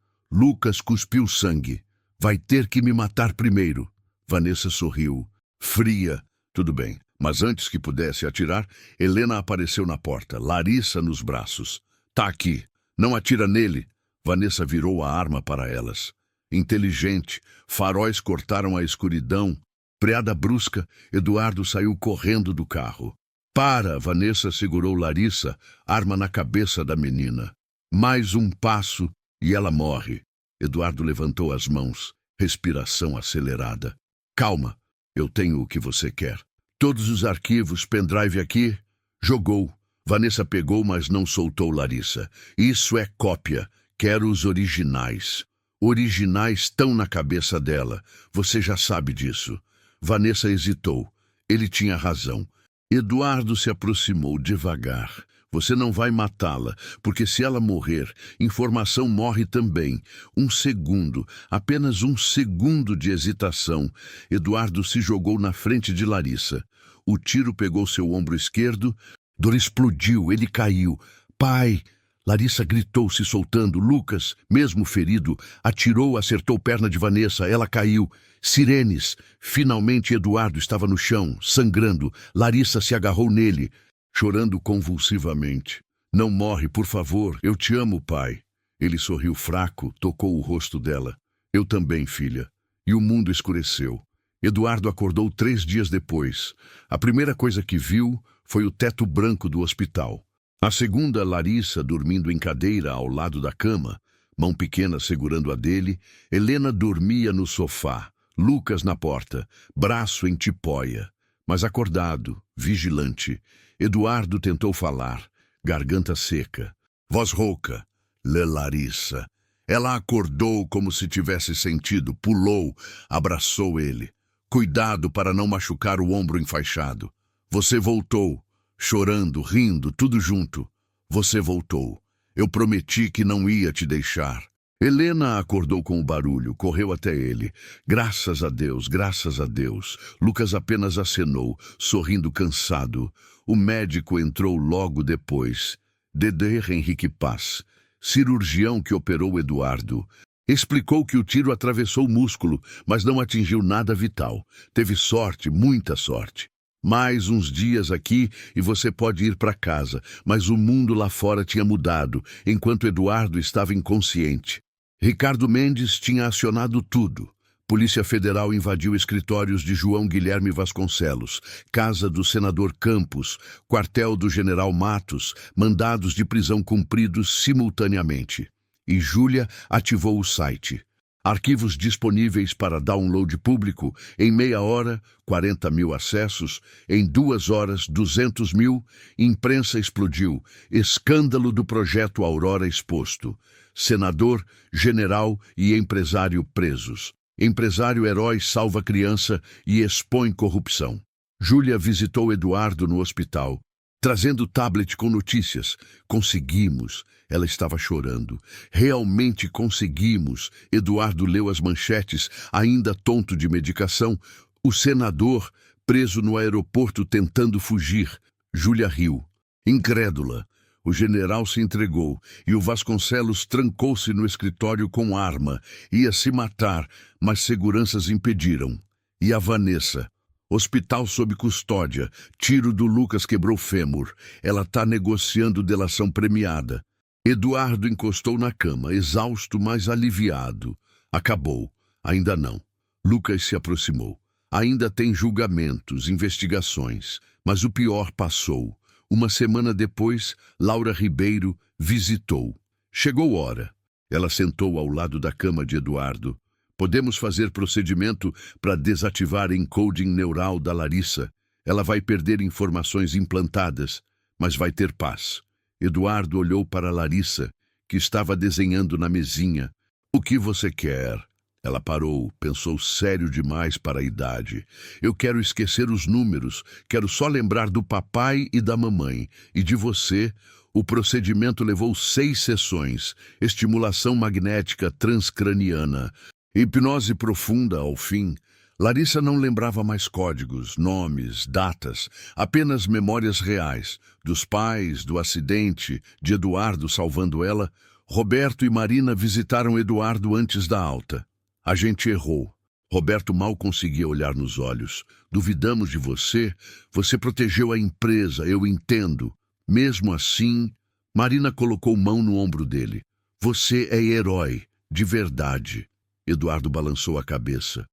Lucas cuspiu sangue. Vai ter que me matar primeiro. Vanessa sorriu. Fria. Tudo bem. Mas antes que pudesse atirar, Helena apareceu na porta, Larissa nos braços. Tá aqui. Não atira nele. Vanessa virou a arma para elas. Inteligente. Faróis cortaram a escuridão. Freada brusca, Eduardo saiu correndo do carro. Para! Vanessa segurou Larissa, arma na cabeça da menina. Mais um passo e ela morre. Eduardo levantou as mãos, respiração acelerada. Calma, eu tenho o que você quer. Todos os arquivos, pendrive aqui. Jogou. Vanessa pegou, mas não soltou Larissa. Isso é cópia. Quero os originais. Originais estão na cabeça dela. Você já sabe disso. Vanessa hesitou. Ele tinha razão. Eduardo se aproximou devagar. Você não vai matá-la, porque se ela morrer, informação morre também. 1 segundo, apenas 1 segundo de hesitação. Eduardo se jogou na frente de Larissa. O tiro pegou seu ombro esquerdo. Dor explodiu, ele caiu. Pai! Larissa gritou, se soltando. Lucas, mesmo ferido, atirou, acertou perna de Vanessa. Ela caiu. Sirenes. Finalmente Eduardo estava no chão, sangrando. Larissa se agarrou nele, chorando convulsivamente. Não morre, por favor. Eu te amo, pai. Ele sorriu fraco, tocou o rosto dela. Eu também, filha. E o mundo escureceu. Eduardo acordou 3 dias depois. A primeira coisa que viu foi o teto branco do hospital. A segunda, Larissa, dormindo em cadeira ao lado da cama, mão pequena segurando a dele. Helena dormia no sofá, Lucas na porta, braço em tipóia, mas acordado, vigilante. Eduardo tentou falar, garganta seca, voz rouca. Larissa. Ela acordou como se tivesse sentido, pulou, abraçou ele. Cuidado para não machucar o ombro enfaixado. Você voltou. Chorando, rindo, tudo junto. Você voltou. Eu prometi que não ia te deixar. Helena acordou com o barulho, correu até ele. Graças a Deus, graças a Deus. Lucas apenas acenou, sorrindo cansado. O médico entrou logo depois. Dedé Henrique Paz, cirurgião que operou Eduardo. Explicou que o tiro atravessou o músculo, mas não atingiu nada vital. Teve sorte, muita sorte. Mais uns dias aqui e você pode ir para casa, mas o mundo lá fora tinha mudado, enquanto Eduardo estava inconsciente. Ricardo Mendes tinha acionado tudo. Polícia Federal invadiu escritórios de João Guilherme Vasconcelos, casa do senador Campos, quartel do general Matos, mandados de prisão cumpridos simultaneamente. E Júlia ativou o site. Arquivos disponíveis para download público. Em meia hora, 40 mil acessos. Em 2 horas, 200 mil. Imprensa explodiu. Escândalo do projeto Aurora exposto. Senador, general e empresário presos. Empresário herói salva criança e expõe corrupção. Júlia visitou Eduardo no hospital, trazendo tablet com notícias. Conseguimos. Ela estava chorando. Realmente conseguimos. Eduardo leu as manchetes, ainda tonto de medicação. O senador, preso no aeroporto tentando fugir. Júlia riu. Incrédula. O general se entregou e o Vasconcelos trancou-se no escritório com arma. Ia se matar, mas seguranças impediram. E a Vanessa? Hospital sob custódia. Tiro do Lucas quebrou fêmur. Ela tá negociando delação premiada. Eduardo encostou na cama, exausto, mas aliviado. Acabou. Ainda não. Lucas se aproximou. Ainda tem julgamentos, investigações. Mas o pior passou. Uma semana depois, Laura Ribeiro visitou. Chegou hora. Ela sentou ao lado da cama de Eduardo. Podemos fazer procedimento para desativar encoding neural da Larissa. Ela vai perder informações implantadas, mas vai ter paz. Eduardo olhou para Larissa, que estava desenhando na mesinha. O que você quer? Ela parou, pensou sério demais para a idade. Eu quero esquecer os números, quero só lembrar do papai e da mamãe. E de você, o procedimento levou 6 sessões. Estimulação magnética transcraniana. Hipnose profunda ao fim. Larissa não lembrava mais códigos, nomes, datas, apenas memórias reais. Dos pais, do acidente, de Eduardo salvando ela. Roberto e Marina visitaram Eduardo antes da alta. A gente errou. Roberto mal conseguia olhar nos olhos. Duvidamos de você. Você protegeu a empresa, eu entendo. Mesmo assim, Marina colocou mão no ombro dele. Você é herói, de verdade. Eduardo balançou a cabeça.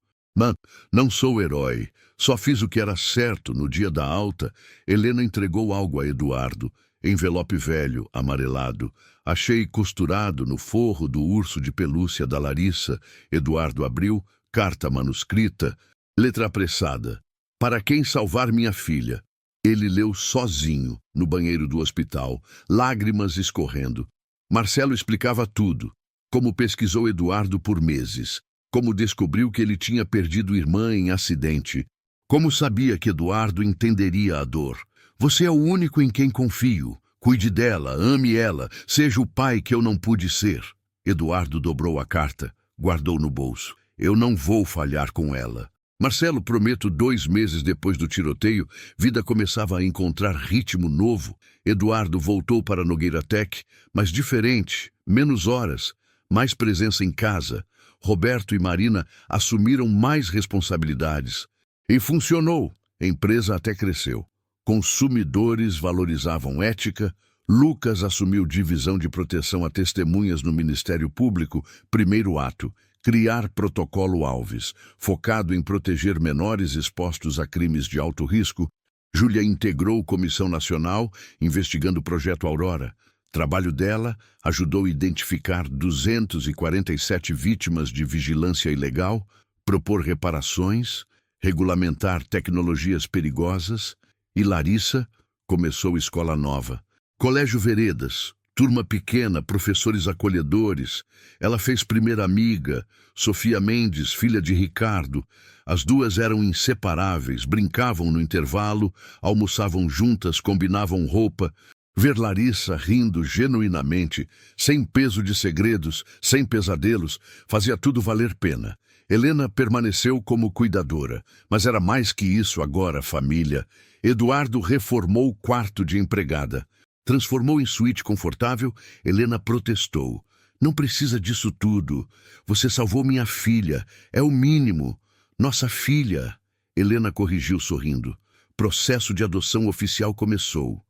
Não sou herói. Só fiz o que era certo no dia da alta. Helena entregou algo a Eduardo. Envelope velho, amarelado. Achei costurado no forro do urso de pelúcia da Larissa. Eduardo abriu, carta manuscrita, letra apressada. Para quem salvar minha filha? Ele leu sozinho, no banheiro do hospital, lágrimas escorrendo. Marcelo explicava tudo. Como pesquisou Eduardo por meses. Como descobriu que ele tinha perdido irmã em acidente. Como sabia que Eduardo entenderia a dor. Você é o único em quem confio. Cuide dela, ame ela, seja o pai que eu não pude ser. Eduardo dobrou a carta, guardou no bolso. Eu não vou falhar com ela. Marcelo, prometo, 2 meses depois do tiroteio, vida começava a encontrar ritmo novo. Eduardo voltou para Nogueira Tech, mas diferente, menos horas, mais presença em casa. Roberto e Marina assumiram mais responsabilidades. E funcionou. A empresa até cresceu. Consumidores valorizavam ética. Lucas assumiu divisão de proteção a testemunhas no Ministério Público. Primeiro ato, criar protocolo Alves, focado em proteger menores expostos a crimes de alto risco. Júlia integrou Comissão Nacional, investigando o projeto Aurora. Trabalho dela ajudou a identificar 247 vítimas de vigilância ilegal, propor reparações, regulamentar tecnologias perigosas. E Larissa começou escola nova. Colégio Veredas, turma pequena, professores acolhedores. Ela fez primeira amiga, Sofia Mendes, filha de Ricardo. As duas eram inseparáveis, brincavam no intervalo, almoçavam juntas, combinavam roupa. Ver Larissa rindo genuinamente, sem peso de segredos, sem pesadelos, fazia tudo valer pena. Helena permaneceu como cuidadora, mas era mais que isso agora, família. Eduardo reformou o quarto de empregada. Transformou em suíte confortável. Helena protestou. Não precisa disso tudo. Você salvou minha filha. É o mínimo. Nossa filha. Helena corrigiu sorrindo. Processo de adoção oficial começou.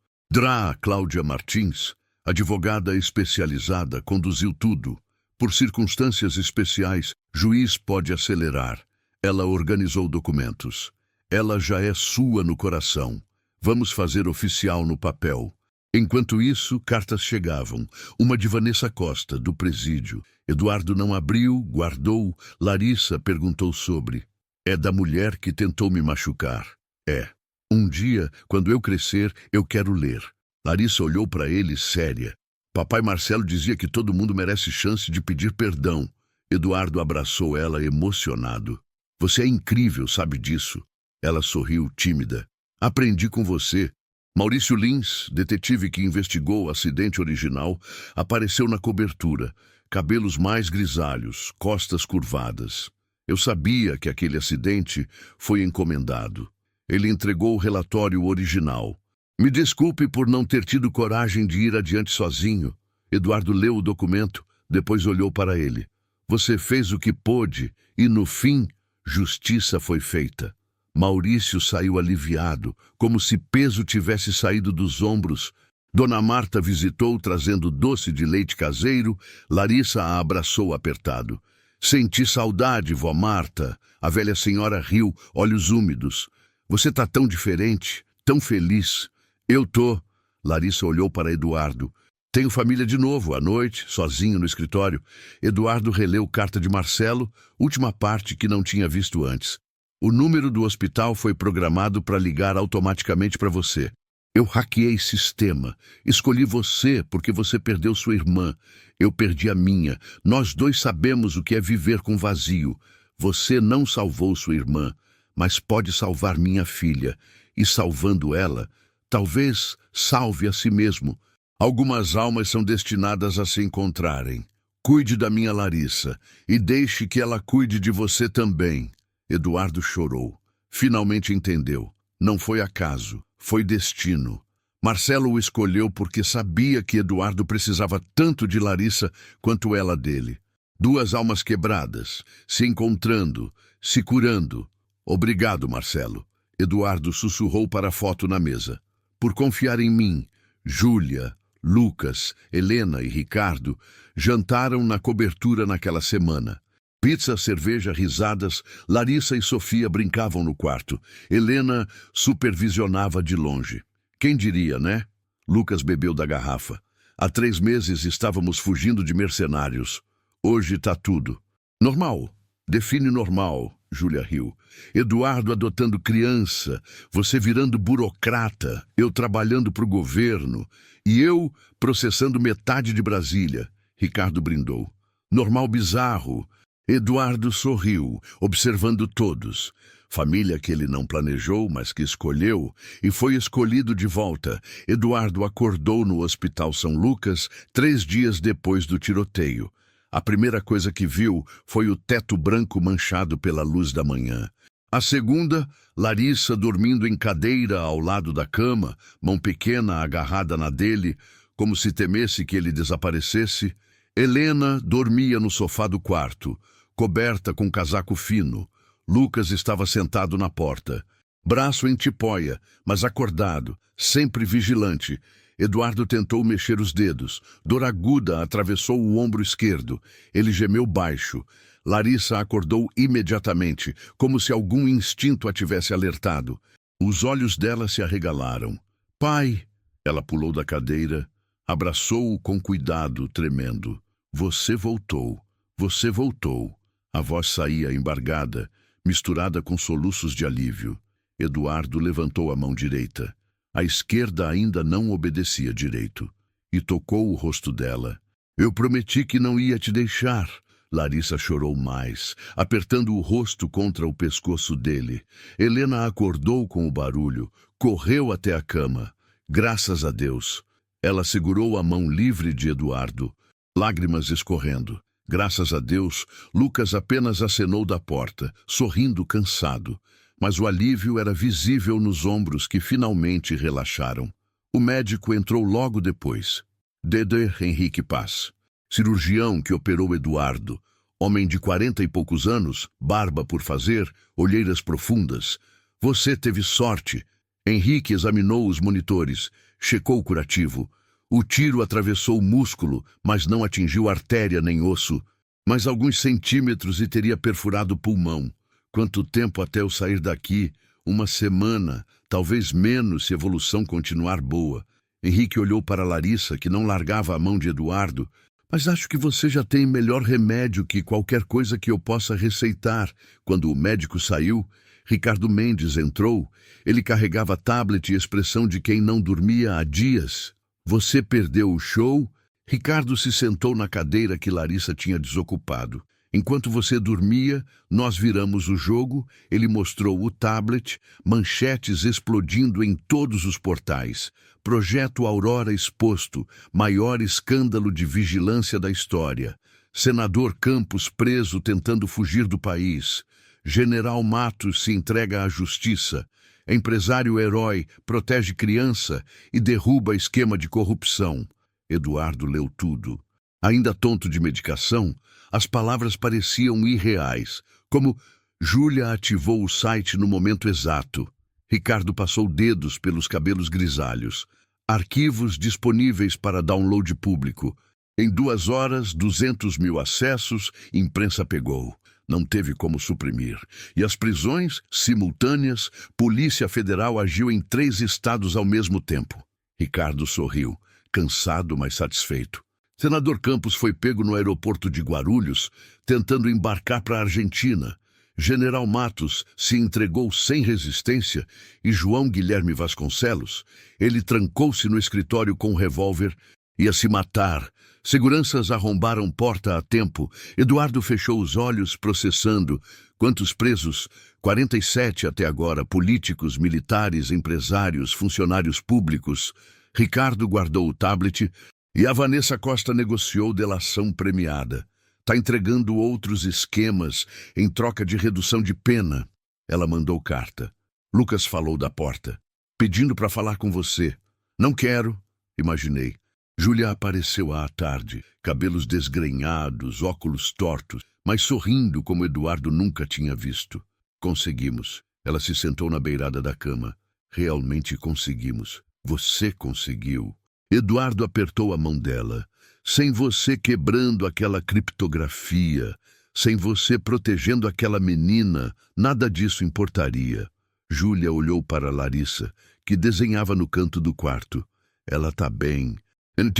Cláudia Martins, advogada especializada, conduziu tudo. Por circunstâncias especiais, juiz pode acelerar. Ela organizou documentos. Ela já é sua no coração. Vamos fazer oficial no papel. Enquanto isso, cartas chegavam. Uma de Vanessa Costa, do presídio. Eduardo não abriu, guardou. Larissa perguntou sobre. É da mulher que tentou me machucar. É. Um dia, quando eu crescer, eu quero ler. Larissa olhou para ele séria. Papai Marcelo dizia que todo mundo merece chance de pedir perdão. Eduardo abraçou ela emocionado. Você é incrível, sabe disso. Ela sorriu tímida. Aprendi com você. Maurício Lins, detetive que investigou o acidente original, apareceu na cobertura. Cabelos mais grisalhos, costas curvadas. Eu sabia que aquele acidente foi encomendado. Ele entregou o relatório original. Me desculpe por não ter tido coragem de ir adiante sozinho. Eduardo leu o documento, depois olhou para ele. Você fez o que pôde e, no fim, justiça foi feita. Maurício saiu aliviado, como se peso tivesse saído dos ombros. Dona Marta visitou trazendo doce de leite caseiro. Larissa a abraçou apertado. Senti saudade, vó Marta. A velha senhora riu, olhos úmidos. Você tá tão diferente, tão feliz. Eu tô. Larissa olhou para Eduardo. Tenho família de novo, à noite, sozinho no escritório. Eduardo releu carta de Marcelo, última parte que não tinha visto antes. O número do hospital foi programado para ligar automaticamente para você. Eu hackeei sistema. Escolhi você porque você perdeu sua irmã. Eu perdi a minha. Nós dois sabemos o que é viver com vazio. Você não salvou sua irmã, mas pode salvar minha filha. E salvando ela, talvez salve a si mesmo. Algumas almas são destinadas a se encontrarem. Cuide da minha Larissa e deixe que ela cuide de você também. Eduardo chorou. Finalmente entendeu. Não foi acaso, foi destino. Marcelo o escolheu porque sabia que Eduardo precisava tanto de Larissa quanto ela dele. Duas almas quebradas, se encontrando, se curando. Obrigado, Marcelo. Eduardo sussurrou para a foto na mesa. Por confiar em mim, Júlia, Lucas, Helena e Ricardo jantaram na cobertura naquela semana. Pizza, cerveja, risadas, Larissa e Sofia brincavam no quarto. Helena supervisionava de longe. Quem diria, né? Lucas bebeu da garrafa. Há 3 meses estávamos fugindo de mercenários. Hoje tá tudo. Normal. Define normal, Júlia riu. Eduardo adotando criança, você virando burocrata, eu trabalhando para o governo e eu processando metade de Brasília. Ricardo brindou. Normal bizarro. Eduardo sorriu, observando todos. Família que ele não planejou, mas que escolheu, e foi escolhido de volta. Eduardo acordou no Hospital São Lucas 3 dias depois do tiroteio. A primeira coisa que viu foi o teto branco manchado pela luz da manhã. A segunda, Larissa dormindo em cadeira ao lado da cama, mão pequena agarrada na dele, como se temesse que ele desaparecesse. Helena dormia no sofá do quarto, coberta com casaco fino. Lucas estava sentado na porta, braço em tipóia, mas acordado, sempre vigilante. Eduardo tentou mexer os dedos. Dor aguda atravessou o ombro esquerdo. Ele gemeu baixo. Larissa acordou imediatamente, como se algum instinto a tivesse alertado. Os olhos dela se arregalaram. Pai! Ela pulou da cadeira, abraçou-o com cuidado, tremendo. Você voltou. Você voltou. A voz saía embargada, misturada com soluços de alívio. Eduardo levantou a mão direita. A esquerda ainda não obedecia direito. E tocou o rosto dela. Eu prometi que não ia te deixar. Larissa chorou mais, apertando o rosto contra o pescoço dele. Helena acordou com o barulho, correu até a cama. Graças a Deus. Ela segurou a mão livre de Eduardo, lágrimas escorrendo. Graças a Deus, Lucas apenas acenou da porta, sorrindo cansado. Mas o alívio era visível nos ombros que finalmente relaxaram. O médico entrou logo depois. Dede Henrique Paz, cirurgião que operou Eduardo, homem de 40 e poucos anos, barba por fazer, olheiras profundas. Você teve sorte. Henrique examinou os monitores, checou o curativo. O tiro atravessou o músculo, mas não atingiu artéria nem osso. Mais alguns centímetros e teria perfurado o pulmão. Quanto tempo até eu sair daqui? 1 semana, talvez menos se a evolução continuar boa. Henrique olhou para Larissa, que não largava a mão de Eduardo. Mas acho que você já tem melhor remédio que qualquer coisa que eu possa receitar. Quando o médico saiu, Ricardo Mendes entrou. Ele carregava tablet e expressão de quem não dormia há dias. Você perdeu o show? Ricardo se sentou na cadeira que Larissa tinha desocupado. Enquanto você dormia, nós viramos o jogo. Ele mostrou o tablet, manchetes explodindo em todos os portais. Projeto Aurora exposto, maior escândalo de vigilância da história. Senador Campos preso tentando fugir do país. General Matos se entrega à justiça. Empresário herói protege criança e derruba esquema de corrupção. Eduardo leu tudo. Ainda tonto de medicação, as palavras pareciam irreais, como Júlia ativou o site no momento exato. Ricardo passou dedos pelos cabelos grisalhos. Arquivos disponíveis para download público. Em 2 horas, 200 mil acessos, imprensa pegou. Não teve como suprimir. E as prisões, simultâneas, Polícia Federal agiu em 3 estados ao mesmo tempo. Ricardo sorriu, cansado, mas satisfeito. Senador Campos foi pego no aeroporto de Guarulhos, tentando embarcar para a Argentina. General Matos se entregou sem resistência e João Guilherme Vasconcelos, ele trancou-se no escritório com um revólver, ia se matar. Seguranças arrombaram porta a tempo. Eduardo fechou os olhos, processando. Quantos presos? 47 até agora, políticos, militares, empresários, funcionários públicos. Ricardo guardou o tablet e a Vanessa Costa negociou delação premiada. Está entregando outros esquemas em troca de redução de pena. Ela mandou carta. Lucas falou da porta, pedindo para falar com você. Não quero, imaginei. Júlia apareceu à tarde, cabelos desgrenhados, óculos tortos, mas sorrindo como Eduardo nunca tinha visto. Conseguimos. Ela se sentou na beirada da cama. Realmente conseguimos. Você conseguiu. Eduardo apertou a mão dela. Sem você quebrando aquela criptografia, sem você protegendo aquela menina, nada disso importaria. Júlia olhou para Larissa, que desenhava no canto do quarto. Ela está bem.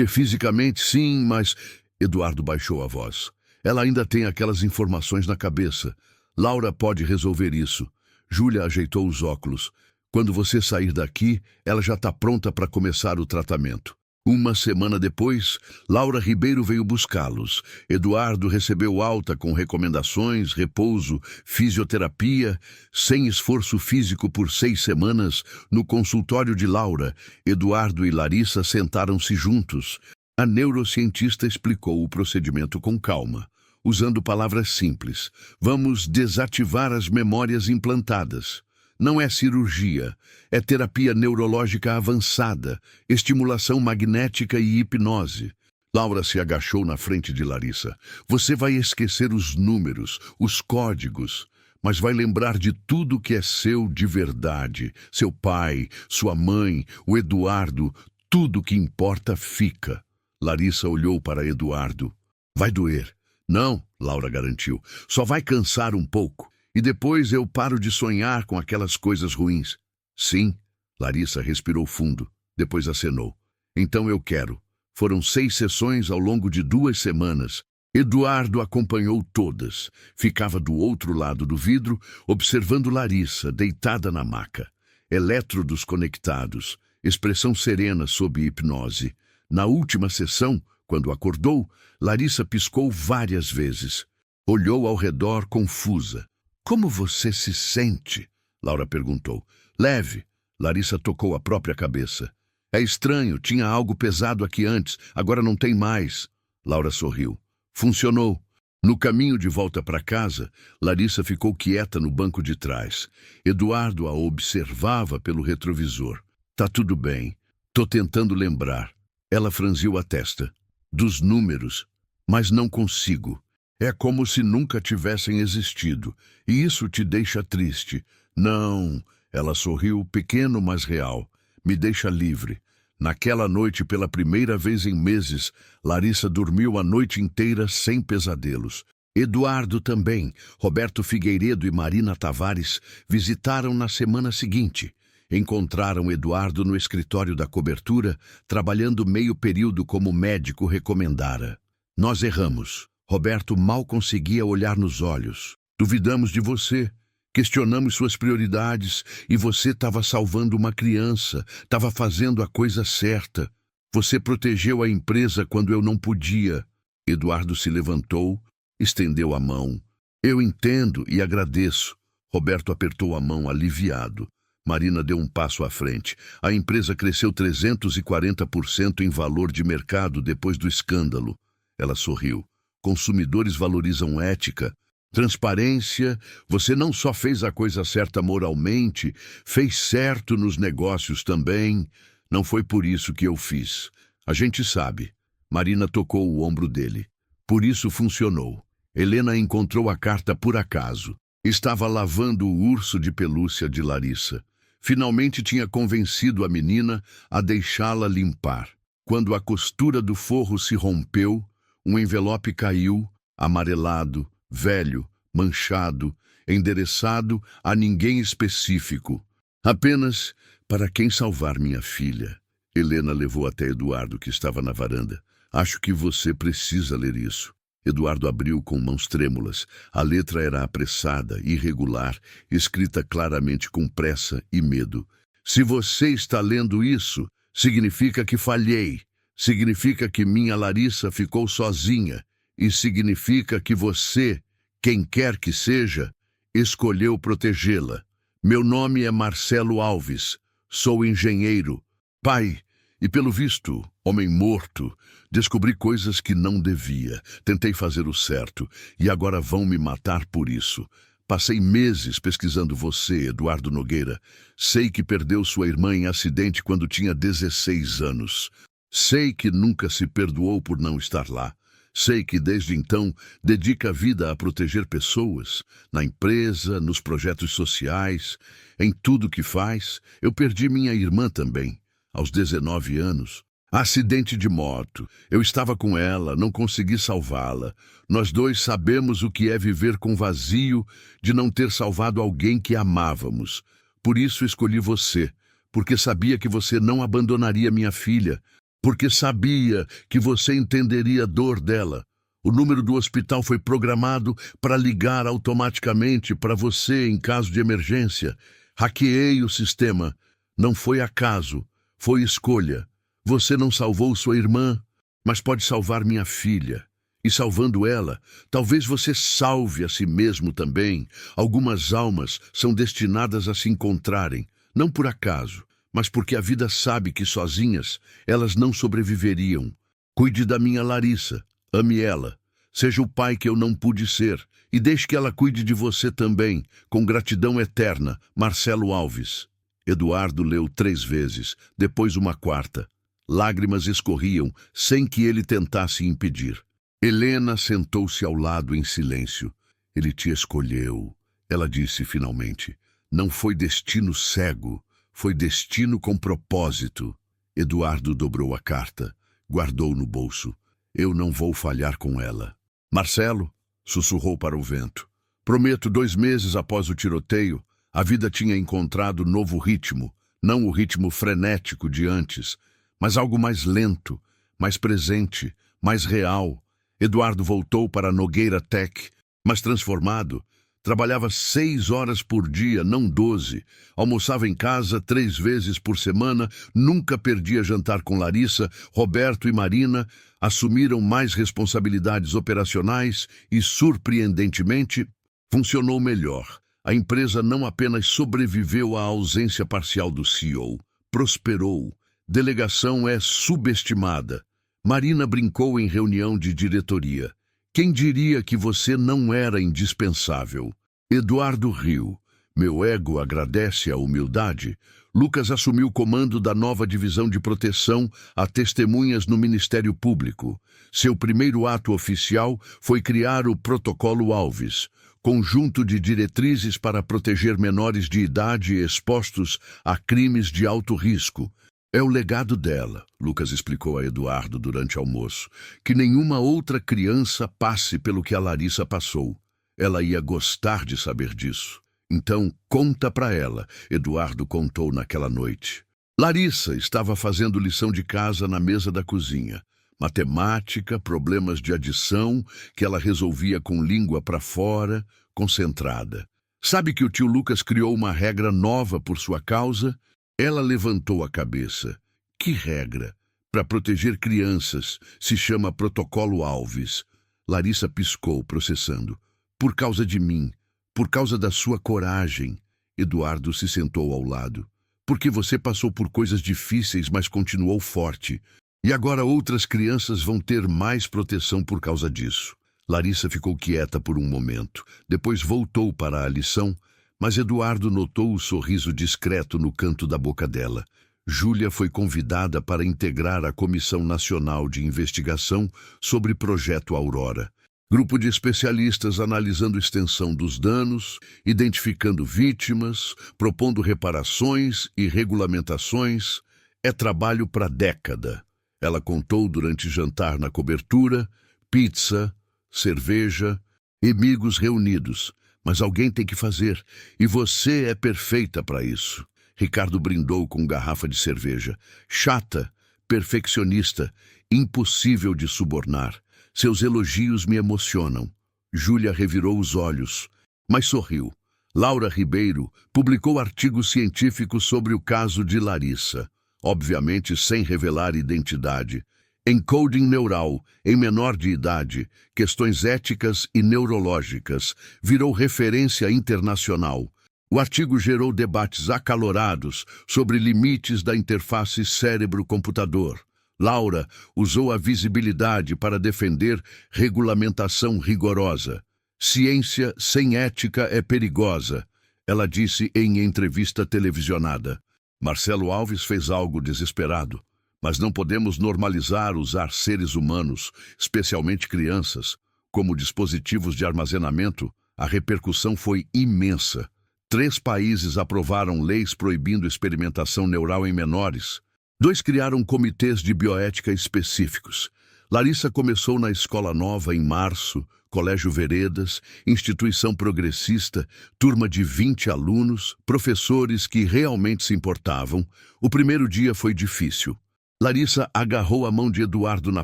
Fisicamente, sim, mas... Eduardo baixou a voz. Ela ainda tem aquelas informações na cabeça. Laura pode resolver isso. Júlia ajeitou os óculos. Quando você sair daqui, ela já está pronta para começar o tratamento. 1 semana depois, Laura Ribeiro veio buscá-los. Eduardo recebeu alta com recomendações, repouso, fisioterapia, sem esforço físico por 6 semanas. No consultório de Laura, Eduardo e Larissa sentaram-se juntos. A neurocientista explicou o procedimento com calma, usando palavras simples. Vamos desativar as memórias implantadas. Não é cirurgia, é terapia neurológica avançada, estimulação magnética e hipnose. Laura se agachou na frente de Larissa. Você vai esquecer os números, os códigos, mas vai lembrar de tudo que é seu de verdade. Seu pai, sua mãe, o Eduardo, tudo que importa fica. Larissa olhou para Eduardo. Vai doer. Não, Laura garantiu. Só vai cansar um pouco. E depois eu paro de sonhar com aquelas coisas ruins. Sim, Larissa respirou fundo, depois acenou. Então eu quero. Foram 6 sessões ao longo de 2 semanas. Eduardo acompanhou todas. Ficava do outro lado do vidro, observando Larissa, deitada na maca. Elétrodos conectados, expressão serena sob hipnose. Na última sessão, quando acordou, Larissa piscou várias vezes. Olhou ao redor confusa. Como você se sente? Laura perguntou. Leve. Larissa tocou a própria cabeça. É estranho, tinha algo pesado aqui antes, agora não tem mais. Laura sorriu. Funcionou. No caminho de volta para casa, Larissa ficou quieta no banco de trás. Eduardo a observava pelo retrovisor. Tá tudo bem. Tô tentando lembrar. Ela franziu a testa. Dos números. Mas não consigo. É como se nunca tivessem existido, e isso te deixa triste. Não, ela sorriu, pequeno, mas real. Me deixa livre. Naquela noite, pela primeira vez em meses, Larissa dormiu a noite inteira sem pesadelos. Eduardo também. Roberto Figueiredo e Marina Tavares visitaram na semana seguinte. encontraram Eduardo no escritório da cobertura, trabalhando meio período como o médico recomendara. Nós erramos. Roberto mal conseguia olhar nos olhos. Duvidamos de você. Questionamos suas prioridades e você estava salvando uma criança, estava fazendo a coisa certa. Você protegeu a empresa quando eu não podia. Eduardo se levantou, estendeu a mão. Eu entendo e agradeço. Roberto apertou a mão aliviado. Marina deu um passo à frente. A empresa cresceu 340% em valor de mercado depois do escândalo. Ela sorriu. Consumidores valorizam ética, transparência. Você não só fez a coisa certa moralmente, fez certo nos negócios também. Não foi por isso que eu fiz. A gente sabe. Marina tocou o ombro dele. Por isso funcionou. Helena encontrou a carta por acaso. Estava lavando o urso de pelúcia de Larissa. Finalmente tinha convencido a menina a deixá-la limpar. Quando a costura do forro se rompeu, um envelope caiu, amarelado, velho, manchado, endereçado a ninguém específico. Apenas para quem salvar minha filha. Helena levou até Eduardo, que estava na varanda. Acho que você precisa ler isso. Eduardo abriu com mãos trêmulas. A letra era apressada, irregular, escrita claramente com pressa e medo. Se você está lendo isso, significa que falhei. Significa que minha Larissa ficou sozinha. E significa que você, quem quer que seja, escolheu protegê-la. Meu nome é Marcelo Alves. Sou engenheiro, pai e, pelo visto, homem morto. Descobri coisas que não devia. Tentei fazer o certo e agora vão me matar por isso. Passei meses pesquisando você, Eduardo Nogueira. Sei que perdeu sua irmã em acidente quando tinha 16 anos. Sei que nunca se perdoou por não estar lá. Sei que desde então dedica a vida a proteger pessoas, na empresa, nos projetos sociais, em tudo que faz. Eu perdi minha irmã também, aos 19 anos. Acidente de moto. Eu estava com ela, não consegui salvá-la. Nós dois sabemos o que é viver com vazio de não ter salvado alguém que amávamos. Por isso escolhi você, porque sabia que você não abandonaria minha filha, porque sabia que você entenderia a dor dela. O número do hospital foi programado para ligar automaticamente para você em caso de emergência. Hackeei o sistema. Não foi acaso, foi escolha. Você não salvou sua irmã, mas pode salvar minha filha. E salvando ela, talvez você salve a si mesmo também. Algumas almas são destinadas a se encontrarem, não por acaso, mas porque a vida sabe que sozinhas elas não sobreviveriam. Cuide da minha Larissa, ame ela, seja o pai que eu não pude ser, e deixe que ela cuide de você também, com gratidão eterna, Marcelo Alves. Eduardo leu 3 vezes, depois uma quarta. Lágrimas escorriam, sem que ele tentasse impedir. Helena sentou-se ao lado em silêncio. Ele te escolheu, ela disse finalmente. Não foi destino cego, foi destino com propósito. Eduardo dobrou a carta, guardou no bolso. Eu não vou falhar com ela. Marcelo, sussurrou para o vento. Prometo, 2 meses após o tiroteio, a vida tinha encontrado novo ritmo, não o ritmo frenético de antes, mas algo mais lento, mais presente, mais real. Eduardo voltou para a Nogueira Tech, mas transformado. Trabalhava 6 horas por dia, não 12. Almoçava em casa 3 vezes por semana, nunca perdia jantar com Larissa. Roberto e Marina assumiram mais responsabilidades operacionais e, surpreendentemente, funcionou melhor. A empresa não apenas sobreviveu à ausência parcial do CEO, prosperou. Delegação é subestimada. Marina brincou em reunião de diretoria. Quem diria que você não era indispensável? Eduardo riu. Meu ego agradece a humildade. Lucas assumiu o comando da nova divisão de proteção a testemunhas no Ministério Público. Seu primeiro ato oficial foi criar o Protocolo Alves, conjunto de diretrizes para proteger menores de idade expostos a crimes de alto risco. É o legado dela, Lucas explicou a Eduardo durante o almoço, que nenhuma outra criança passe pelo que a Larissa passou. Ela ia gostar de saber disso. Então, conta para ela, Eduardo contou naquela noite. Larissa estava fazendo lição de casa na mesa da cozinha. Matemática, problemas de adição, que ela resolvia com língua para fora, concentrada. Sabe que o tio Lucas criou uma regra nova por sua causa? Ela levantou a cabeça. Que regra? Para proteger crianças, se chama Protocolo Alves. Larissa piscou, processando. Por causa de mim, por causa da sua coragem. Eduardo se sentou ao lado. Porque você passou por coisas difíceis, mas continuou forte. E agora outras crianças vão ter mais proteção por causa disso. Larissa ficou quieta por um momento. Depois voltou para a lição, mas Eduardo notou o sorriso discreto no canto da boca dela. Júlia foi convidada para integrar a Comissão Nacional de Investigação sobre o Projeto Aurora. Grupo de especialistas analisando extensão dos danos, identificando vítimas, propondo reparações e regulamentações. É trabalho para década. Ela contou durante jantar na cobertura, pizza, cerveja, amigos reunidos. Mas alguém tem que fazer, e você é perfeita para isso. Ricardo brindou com garrafa de cerveja. Chata, perfeccionista, impossível de subornar. Seus elogios me emocionam. Júlia revirou os olhos, mas sorriu. Laura Ribeiro publicou artigos científicos sobre o caso de Larissa, obviamente sem revelar identidade. Encoding neural, em menor de idade, questões éticas e neurológicas, virou referência internacional. O artigo gerou debates acalorados sobre limites da interface cérebro-computador. Laura usou a visibilidade para defender regulamentação rigorosa. Ciência sem ética é perigosa, ela disse em entrevista televisionada. Marcelo Alves fez algo desesperado. Mas não podemos normalizar usar seres humanos, especialmente crianças, como dispositivos de armazenamento. A repercussão foi imensa. 3 países aprovaram leis proibindo experimentação neural em menores. 2 criaram comitês de bioética específicos. Larissa começou na Escola Nova em março, Colégio Veredas, instituição progressista, turma de 20 alunos, professores que realmente se importavam. O primeiro dia foi difícil. Larissa agarrou a mão de Eduardo na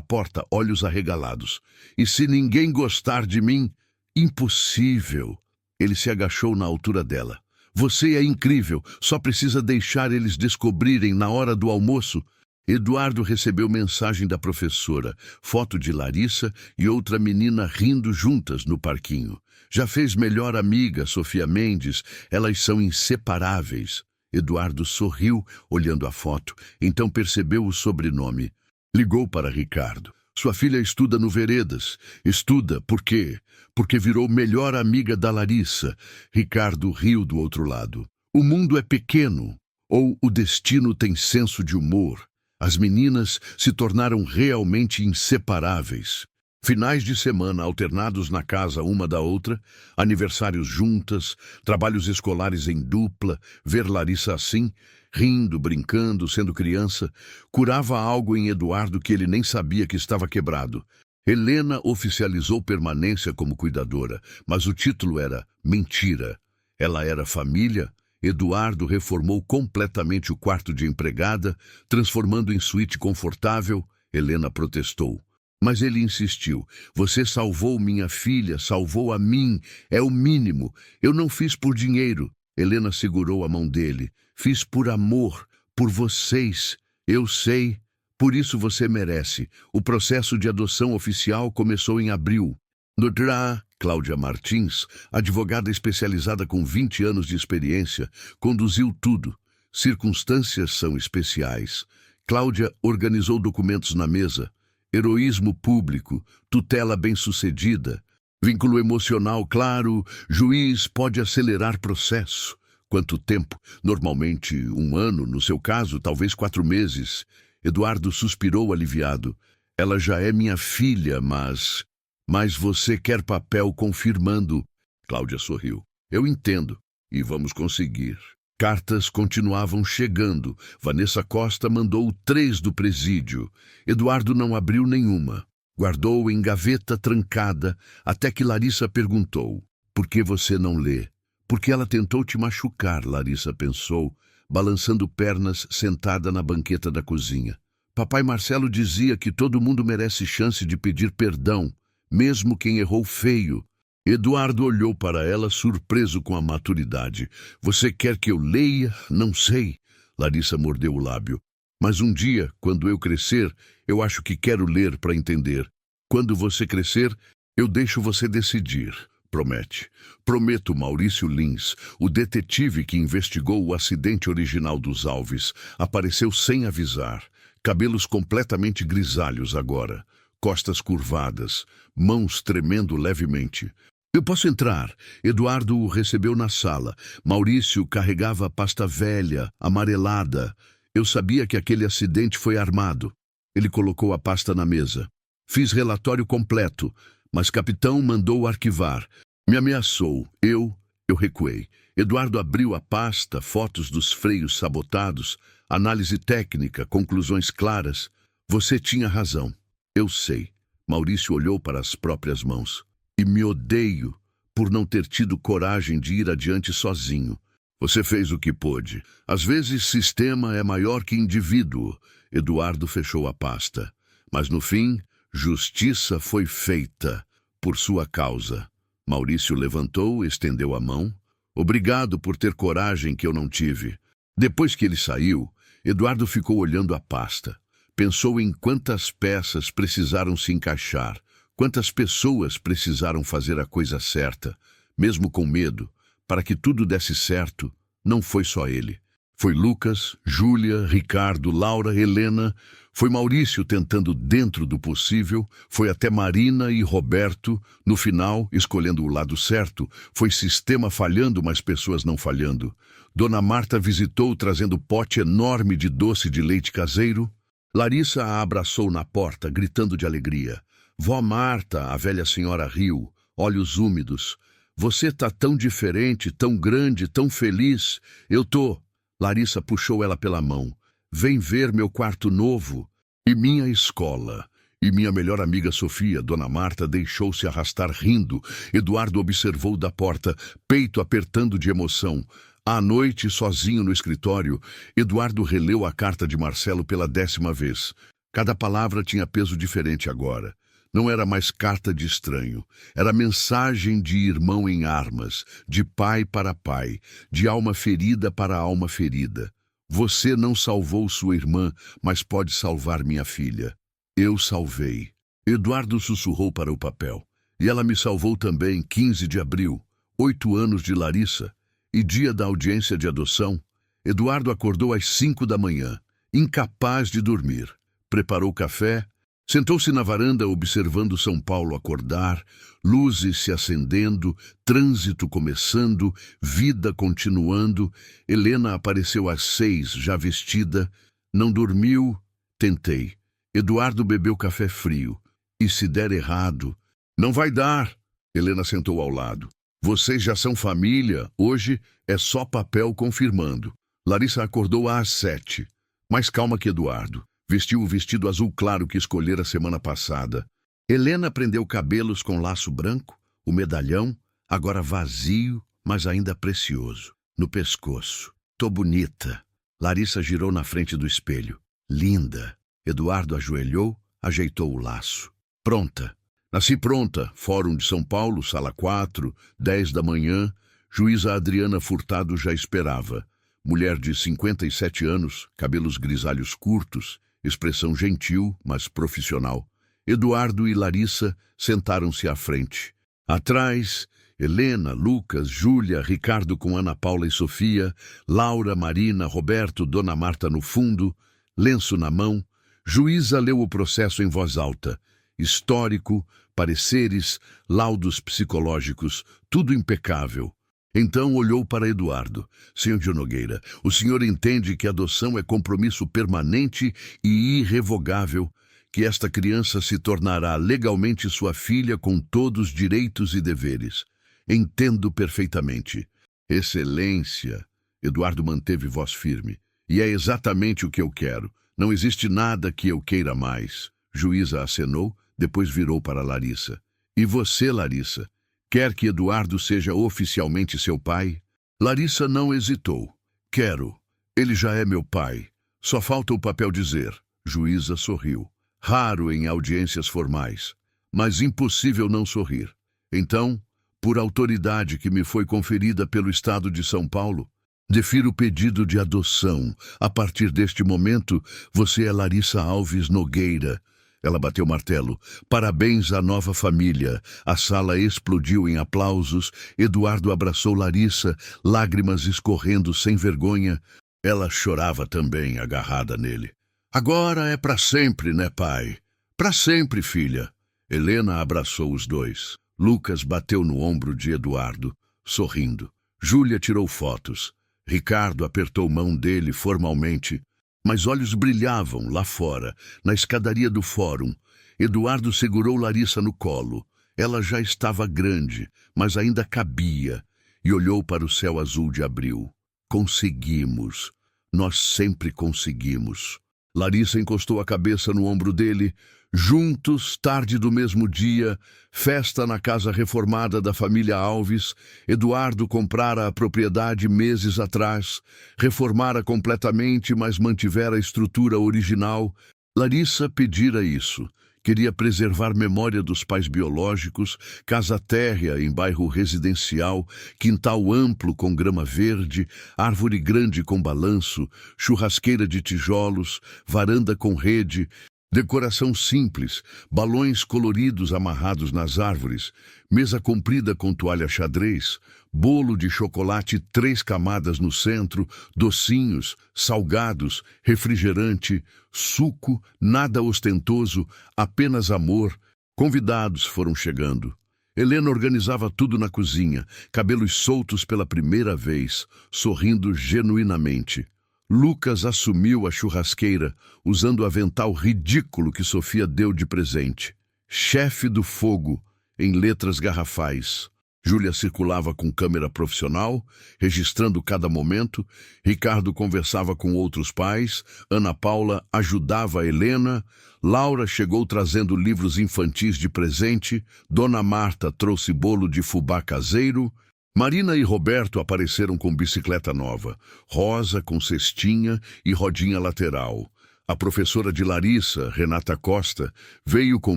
porta, olhos arregalados. E se ninguém gostar de mim? Impossível. Ele se agachou na altura dela. Você é incrível, só precisa deixar eles descobrirem na hora do almoço. Eduardo recebeu mensagem da professora, foto de Larissa e outra menina rindo juntas no parquinho. Já fez melhor amiga, Sofia Mendes, elas são inseparáveis. Eduardo sorriu, olhando a foto, então percebeu o sobrenome. Ligou para Ricardo. Sua filha estuda no Veredas. Estuda, por quê? Porque virou melhor amiga da Larissa. Ricardo riu do outro lado. O mundo é pequeno, ou o destino tem senso de humor. As meninas se tornaram realmente inseparáveis. Finais de semana alternados na casa uma da outra, aniversários juntas, trabalhos escolares em dupla, ver Larissa assim, rindo, brincando, sendo criança, curava algo em Eduardo que ele nem sabia que estava quebrado. Helena oficializou permanência como cuidadora, mas o título era mentira. Ela era família. Eduardo reformou completamente o quarto de empregada, transformando em suíte confortável. Helena protestou. Mas ele insistiu. Você salvou minha filha, salvou a mim. É o mínimo. Eu não fiz por dinheiro. Helena segurou a mão dele. Fiz por amor, por vocês. Eu sei. Por isso você merece. O processo de adoção oficial começou em abril. Doutora Cláudia Martins, advogada especializada com 20 anos de experiência, conduziu tudo. Circunstâncias são especiais. Cláudia organizou documentos na mesa. Heroísmo público, tutela bem-sucedida, vínculo emocional claro, juiz pode acelerar processo. Quanto tempo? Normalmente 1 ano, no seu caso, talvez 4 meses. Eduardo suspirou aliviado. Ela já é minha filha, mas você quer papel confirmando. Cláudia sorriu. Eu entendo, e vamos conseguir. Cartas continuavam chegando. Vanessa Costa mandou 3 do presídio. Eduardo não abriu nenhuma. Guardou em gaveta trancada, até que Larissa perguntou. Por que você não lê? Porque ela tentou te machucar, Larissa pensou, balançando pernas sentada na banqueta da cozinha. Papai Marcelo dizia que todo mundo merece chance de pedir perdão, mesmo quem errou feio. Eduardo olhou para ela, surpreso com a maturidade. Você quer que eu leia? Não sei. Larissa mordeu o lábio. Mas um dia, quando eu crescer, eu acho que quero ler para entender. Quando você crescer, eu deixo você decidir. Promete. Prometo, Maurício Lins, o detetive que investigou o acidente original dos Alves, apareceu sem avisar. Cabelos completamente grisalhos agora, costas curvadas, mãos tremendo levemente. Eu posso entrar? Eduardo o recebeu na sala. Maurício carregava a pasta velha, amarelada. Eu sabia que aquele acidente foi armado. Ele colocou a pasta na mesa. Fiz relatório completo, mas capitão mandou arquivar. Me ameaçou. Eu recuei. Eduardo abriu a pasta, fotos dos freios sabotados, análise técnica, conclusões claras. Você tinha razão. Eu sei. Maurício olhou para as próprias mãos. E me odeio por não ter tido coragem de ir adiante sozinho. Você fez o que pôde. Às vezes, sistema é maior que indivíduo. Eduardo fechou a pasta. Mas no fim, justiça foi feita por sua causa. Maurício levantou, estendeu a mão. Obrigado por ter coragem que eu não tive. Depois que ele saiu, Eduardo ficou olhando a pasta. Pensou em quantas peças precisaram se encaixar, quantas pessoas precisaram fazer a coisa certa, mesmo com medo, para que tudo desse certo. Não foi só ele. Foi Lucas, Júlia, Ricardo, Laura, Helena. Foi Maurício tentando dentro do possível. Foi até Marina e Roberto, no final, escolhendo o lado certo. Foi sistema falhando, mas pessoas não falhando. Dona Marta visitou trazendo pote enorme de doce de leite caseiro. Larissa a abraçou na porta, gritando de alegria. Vó Marta, a velha senhora riu, olhos úmidos. Você tá tão diferente, tão grande, tão feliz. Eu tô. Larissa puxou ela pela mão. Vem ver meu quarto novo. E minha escola. E minha melhor amiga Sofia, Dona Marta, deixou-se arrastar rindo. Eduardo observou da porta, peito apertando de emoção. À noite, sozinho no escritório, Eduardo releu a carta de Marcelo pela 10ª vez. Cada palavra tinha peso diferente agora. Não era mais carta de estranho. Era mensagem de irmão em armas, de pai para pai, de alma ferida para alma ferida. Você não salvou sua irmã, mas pode salvar minha filha. Eu salvei. Eduardo sussurrou para o papel. E ela me salvou também, 15 de abril, 8 anos de Larissa. E dia da audiência de adoção, Eduardo acordou às 5 da manhã, incapaz de dormir. Preparou café. Sentou-se na varanda observando São Paulo acordar, luzes se acendendo, trânsito começando, vida continuando. Helena apareceu às 6, já vestida. Não dormiu? Tentei. Eduardo bebeu café frio. E se der errado? Não vai dar. Helena sentou ao lado. Vocês já são família. Hoje é só papel confirmando. Larissa acordou às 7. Mais calma que Eduardo. Vestiu o vestido azul claro que escolhera semana passada. Helena prendeu cabelos com laço branco, o medalhão, agora vazio, mas ainda precioso, no pescoço. Tô bonita. Larissa girou na frente do espelho. Linda. Eduardo ajoelhou, ajeitou o laço. Pronta. Nasci pronta. Fórum de São Paulo, sala 4, 10 da manhã. Juíza Adriana Furtado já esperava. Mulher de 57 anos, cabelos grisalhos curtos, expressão gentil, mas profissional. Eduardo e Larissa sentaram-se à frente. Atrás, Helena, Lucas, Júlia, Ricardo com Ana Paula e Sofia, Laura, Marina, Roberto, Dona Marta no fundo, lenço na mão. Juíza leu o processo em voz alta. Histórico, pareceres, laudos psicológicos, tudo impecável. Então olhou para Eduardo. Senhor de Nogueira, o senhor entende que a adoção é compromisso permanente e irrevogável, que esta criança se tornará legalmente sua filha com todos os direitos e deveres. Entendo perfeitamente. Excelência. Eduardo manteve voz firme. E é exatamente o que eu quero. Não existe nada que eu queira mais. Juíza acenou, depois virou para Larissa. E você, Larissa? Quer que Eduardo seja oficialmente seu pai? Larissa não hesitou. Quero. Ele já é meu pai. Só falta o papel dizer. Juíza sorriu. Raro em audiências formais, mas impossível não sorrir. Então, por autoridade que me foi conferida pelo Estado de São Paulo, defiro o pedido de adoção. A partir deste momento, você é Larissa Alves Nogueira. Ela bateu o martelo. Parabéns à nova família. A sala explodiu em aplausos. Eduardo abraçou Larissa, lágrimas escorrendo sem vergonha. Ela chorava também, agarrada nele. Agora é para sempre, né, pai? Para sempre, filha. Helena abraçou os dois. Lucas bateu no ombro de Eduardo, sorrindo. Júlia tirou fotos. Ricardo apertou mão dele formalmente, mas olhos brilhavam lá fora, na escadaria do fórum. Eduardo segurou Larissa no colo. Ela já estava grande, mas ainda cabia, e olhou para o céu azul de abril. Conseguimos. Nós sempre conseguimos. Larissa encostou a cabeça no ombro dele. Juntos, tarde do mesmo dia, festa na casa reformada da família Alves. Eduardo comprara a propriedade meses atrás, reformara completamente, mas mantivera a estrutura original. Larissa pedira isso. Queria preservar memória dos pais biológicos, casa térrea em bairro residencial, quintal amplo com grama verde, árvore grande com balanço, churrasqueira de tijolos, varanda com rede, decoração simples, balões coloridos amarrados nas árvores, mesa comprida com toalha xadrez, bolo de chocolate 3 camadas no centro, docinhos, salgados, refrigerante, suco, nada ostentoso, apenas amor. Convidados foram chegando. Helena organizava tudo na cozinha, cabelos soltos pela primeira vez, sorrindo genuinamente. Lucas assumiu a churrasqueira, usando o avental ridículo que Sofia deu de presente. Chefe do fogo, em letras garrafais. Júlia circulava com câmera profissional, registrando cada momento. Ricardo conversava com outros pais. Ana Paula ajudava a Helena. Laura chegou trazendo livros infantis de presente. Dona Marta trouxe bolo de fubá caseiro. Marina e Roberto apareceram com bicicleta nova, rosa com cestinha e rodinha lateral. A professora de Larissa, Renata Costa, veio com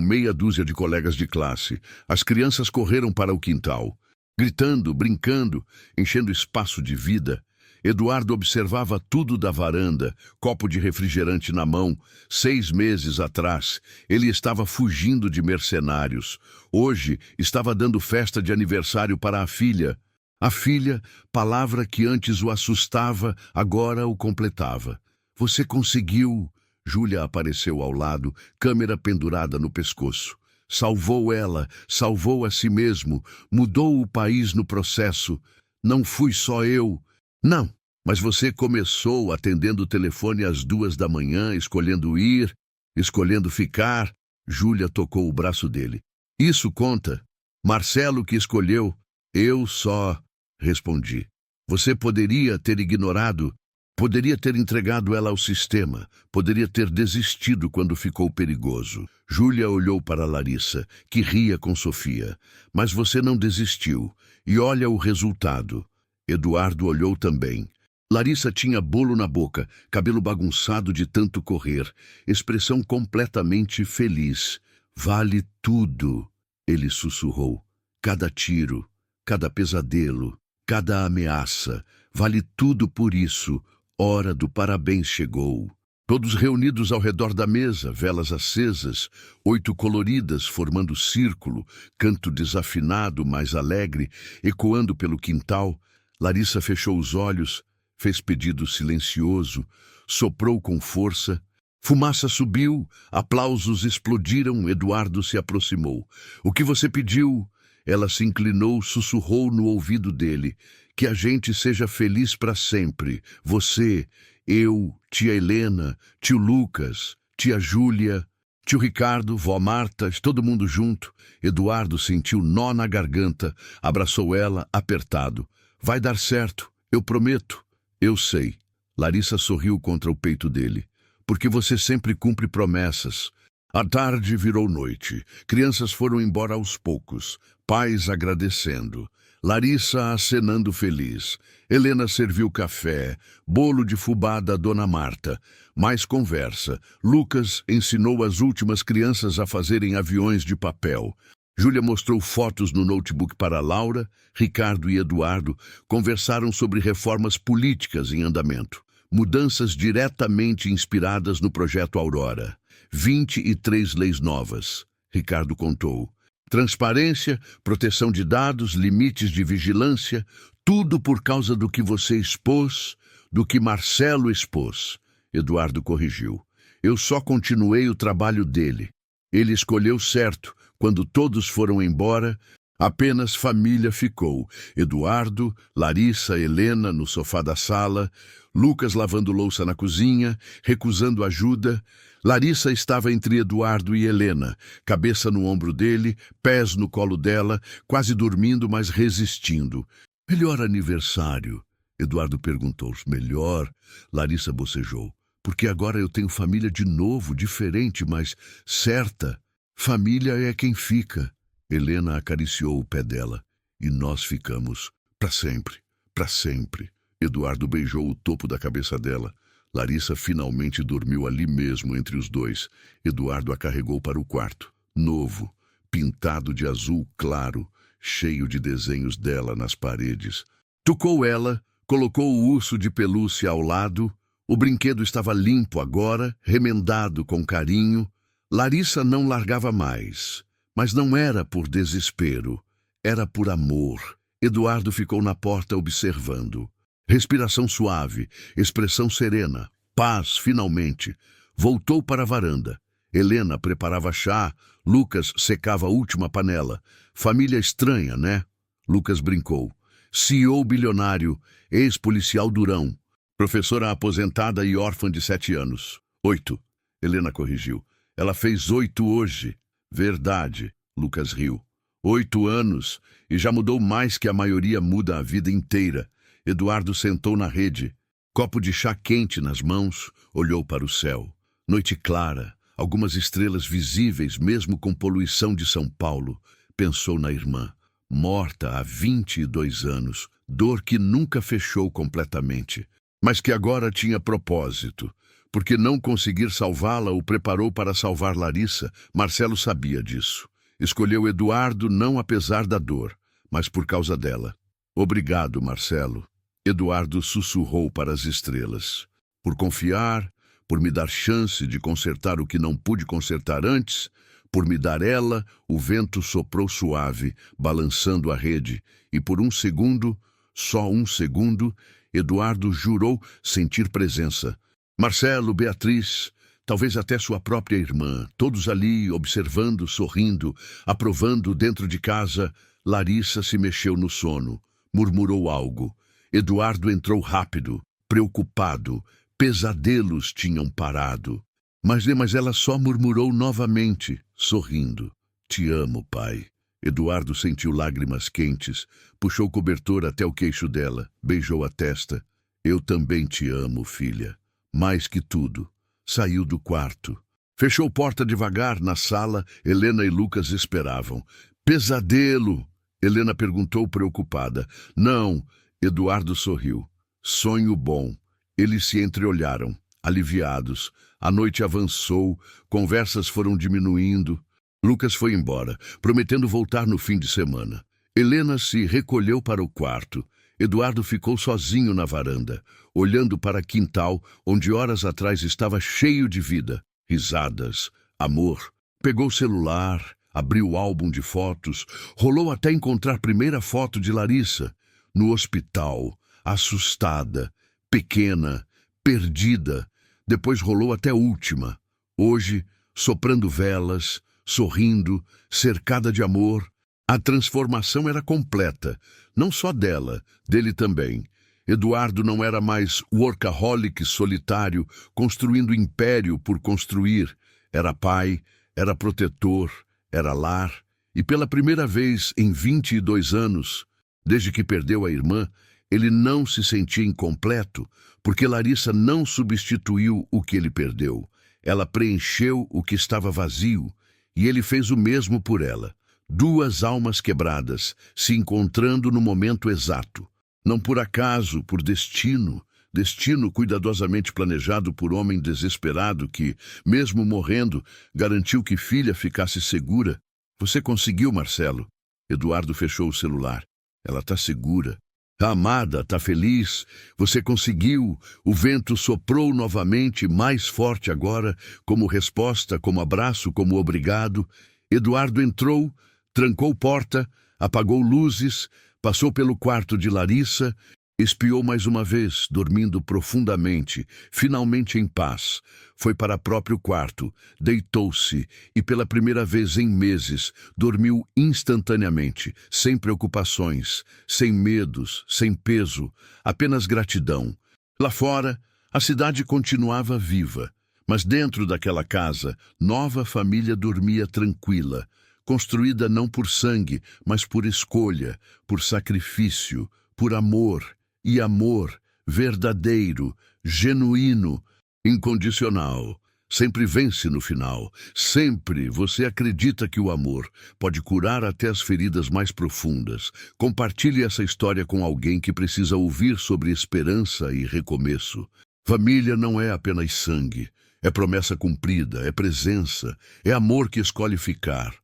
meia dúzia de colegas de classe. As crianças correram para o quintal, gritando, brincando, enchendo espaço de vida. Eduardo observava tudo da varanda, copo de refrigerante na mão. 6 meses atrás, ele estava fugindo de mercenários. Hoje, estava dando festa de aniversário para a filha. A filha, palavra que antes o assustava, agora o completava. Você conseguiu. Júlia apareceu ao lado, câmera pendurada no pescoço. Salvou ela, salvou a si mesmo, mudou o país no processo. Não fui só eu. Não, mas você começou atendendo o telefone às 2 da manhã, escolhendo ir, escolhendo ficar. Júlia tocou o braço dele. Isso conta. Marcelo que escolheu. Eu só respondi. Você poderia ter ignorado, poderia ter entregado ela ao sistema, poderia ter desistido quando ficou perigoso. Júlia olhou para Larissa, que ria com Sofia. Mas você não desistiu. E olha o resultado. Eduardo olhou também. Larissa tinha bolo na boca, cabelo bagunçado de tanto correr, expressão completamente feliz. Vale tudo, ele sussurrou. Cada tiro, cada pesadelo, cada ameaça, vale tudo por isso. Hora do parabéns chegou. Todos reunidos ao redor da mesa, velas acesas, 8 coloridas formando círculo, canto desafinado, mas alegre, ecoando pelo quintal. Larissa fechou os olhos, fez pedido silencioso, soprou com força. Fumaça subiu, aplausos explodiram, Eduardo se aproximou. O que você pediu? Ela se inclinou, sussurrou no ouvido dele. Que a gente seja feliz para sempre. Você, eu, tia Helena, tio Lucas, tia Júlia, tio Ricardo, vó Marta, todo mundo junto. Eduardo sentiu nó na garganta, abraçou ela, apertado. Vai dar certo, eu prometo. Eu sei. Larissa sorriu contra o peito dele. Porque você sempre cumpre promessas. A tarde virou noite. Crianças foram embora aos poucos. pais agradecendo, Larissa acenando feliz. Helena serviu café, bolo de fubá da Dona Marta. Mais conversa. Lucas ensinou as últimas crianças a fazerem aviões de papel. Júlia mostrou fotos no notebook para Laura. Ricardo e Eduardo conversaram sobre reformas políticas em andamento. Mudanças diretamente inspiradas no projeto Aurora. 23 leis novas. Ricardo contou. Transparência, proteção de dados, limites de vigilância, tudo por causa do que você expôs, do que Marcelo expôs. Eduardo corrigiu. Eu só continuei o trabalho dele. Ele escolheu certo. Quando todos foram embora, apenas família ficou. Eduardo, Larissa, Helena no sofá da sala, Lucas lavando louça na cozinha, recusando ajuda. Larissa estava entre Eduardo e Helena, cabeça no ombro dele, pés no colo dela, quase dormindo, mas resistindo. Melhor aniversário? Eduardo perguntou. Melhor? Larissa bocejou. Porque agora eu tenho família de novo, diferente, mas certa. Família é quem fica. Helena acariciou o pé dela. E nós ficamos. Para sempre. Para sempre. Eduardo beijou o topo da cabeça dela. Larissa finalmente dormiu ali mesmo entre os dois. Eduardo a carregou para o quarto. Novo, pintado de azul claro, cheio de desenhos dela nas paredes. Tucou ela, colocou o urso de pelúcia ao lado. O brinquedo estava limpo agora, remendado com carinho. Larissa não largava mais. Mas não era por desespero, era por amor. Eduardo ficou na porta observando. Respiração suave, expressão serena, paz finalmente. Voltou para a varanda. Helena preparava chá, Lucas secava a última panela. Família estranha, né? Lucas brincou. CEO bilionário, ex-policial durão. Professora aposentada e órfã de 7 anos. 8. Helena corrigiu. Ela fez 8 hoje. Verdade, Lucas riu. 8 anos, e já mudou mais que a maioria muda a vida inteira. Eduardo sentou na rede, copo de chá quente nas mãos, olhou para o céu. Noite clara, algumas estrelas visíveis mesmo com poluição de São Paulo. Pensou na irmã, morta há 22 anos, dor que nunca fechou completamente, mas que agora tinha propósito. Porque não conseguir salvá-la o preparou para salvar Larissa. Marcelo sabia disso. Escolheu Eduardo não apesar da dor, mas por causa dela. Obrigado, Marcelo. Eduardo sussurrou para as estrelas. Por confiar, por me dar chance de consertar o que não pude consertar antes, por me dar ela, o vento soprou suave, balançando a rede, e por um segundo, só um segundo, Eduardo jurou sentir presença. Marcelo, Beatriz, talvez até sua própria irmã, todos ali observando, sorrindo, aprovando dentro de casa. Larissa se mexeu no sono, murmurou algo. Eduardo entrou rápido, preocupado. Pesadelos tinham parado. Mas ela só murmurou novamente, sorrindo. Te amo, pai. Eduardo sentiu lágrimas quentes, puxou o cobertor até o queixo dela, beijou a testa. Eu também te amo, filha. Mais que tudo. Saiu do quarto. Fechou porta devagar na sala. Helena e Lucas esperavam. Pesadelo? Helena perguntou preocupada. Não. Eduardo sorriu. Sonho bom. Eles se entreolharam, aliviados. A noite avançou, conversas foram diminuindo. Lucas foi embora, prometendo voltar no fim de semana. Helena se recolheu para o quarto. Eduardo ficou sozinho na varanda, olhando para o quintal, onde horas atrás estava cheio de vida, risadas, amor. Pegou o celular, abriu o álbum de fotos, rolou até encontrar a primeira foto de Larissa, no hospital, assustada, pequena, perdida. Depois rolou até a última. Hoje, soprando velas, sorrindo, cercada de amor. A transformação era completa, não só dela, dele também. Eduardo não era mais workaholic solitário, construindo império por construir. Era pai, era protetor, era lar. E pela primeira vez em 22 anos, desde que perdeu a irmã, ele não se sentia incompleto, porque Larissa não substituiu o que ele perdeu. Ela preencheu o que estava vazio, e ele fez o mesmo por ela. Duas almas quebradas, se encontrando no momento exato. Não por acaso, por destino. Destino cuidadosamente planejado por homem desesperado que, mesmo morrendo, garantiu que filha ficasse segura. Você conseguiu, Marcelo. Eduardo fechou o celular. Ela está segura. A amada está feliz. Você conseguiu. O vento soprou novamente, mais forte agora, como resposta, como abraço, como obrigado. Eduardo entrou, trancou porta, apagou luzes, passou pelo quarto de Larissa, espiou mais uma vez, dormindo profundamente, finalmente em paz. Foi para próprio quarto, deitou-se e, pela primeira vez em meses, dormiu instantaneamente, sem preocupações, sem medos, sem peso, apenas gratidão. Lá fora, a cidade continuava viva, mas dentro daquela casa, nova família dormia tranquila, construída não por sangue, mas por escolha, por sacrifício, por amor. E amor verdadeiro, genuíno, incondicional, sempre vence no final. Sempre você acredita que o amor pode curar até as feridas mais profundas. Compartilhe essa história com alguém que precisa ouvir sobre esperança e recomeço. Família não é apenas sangue, é promessa cumprida, é presença, é amor que escolhe ficar.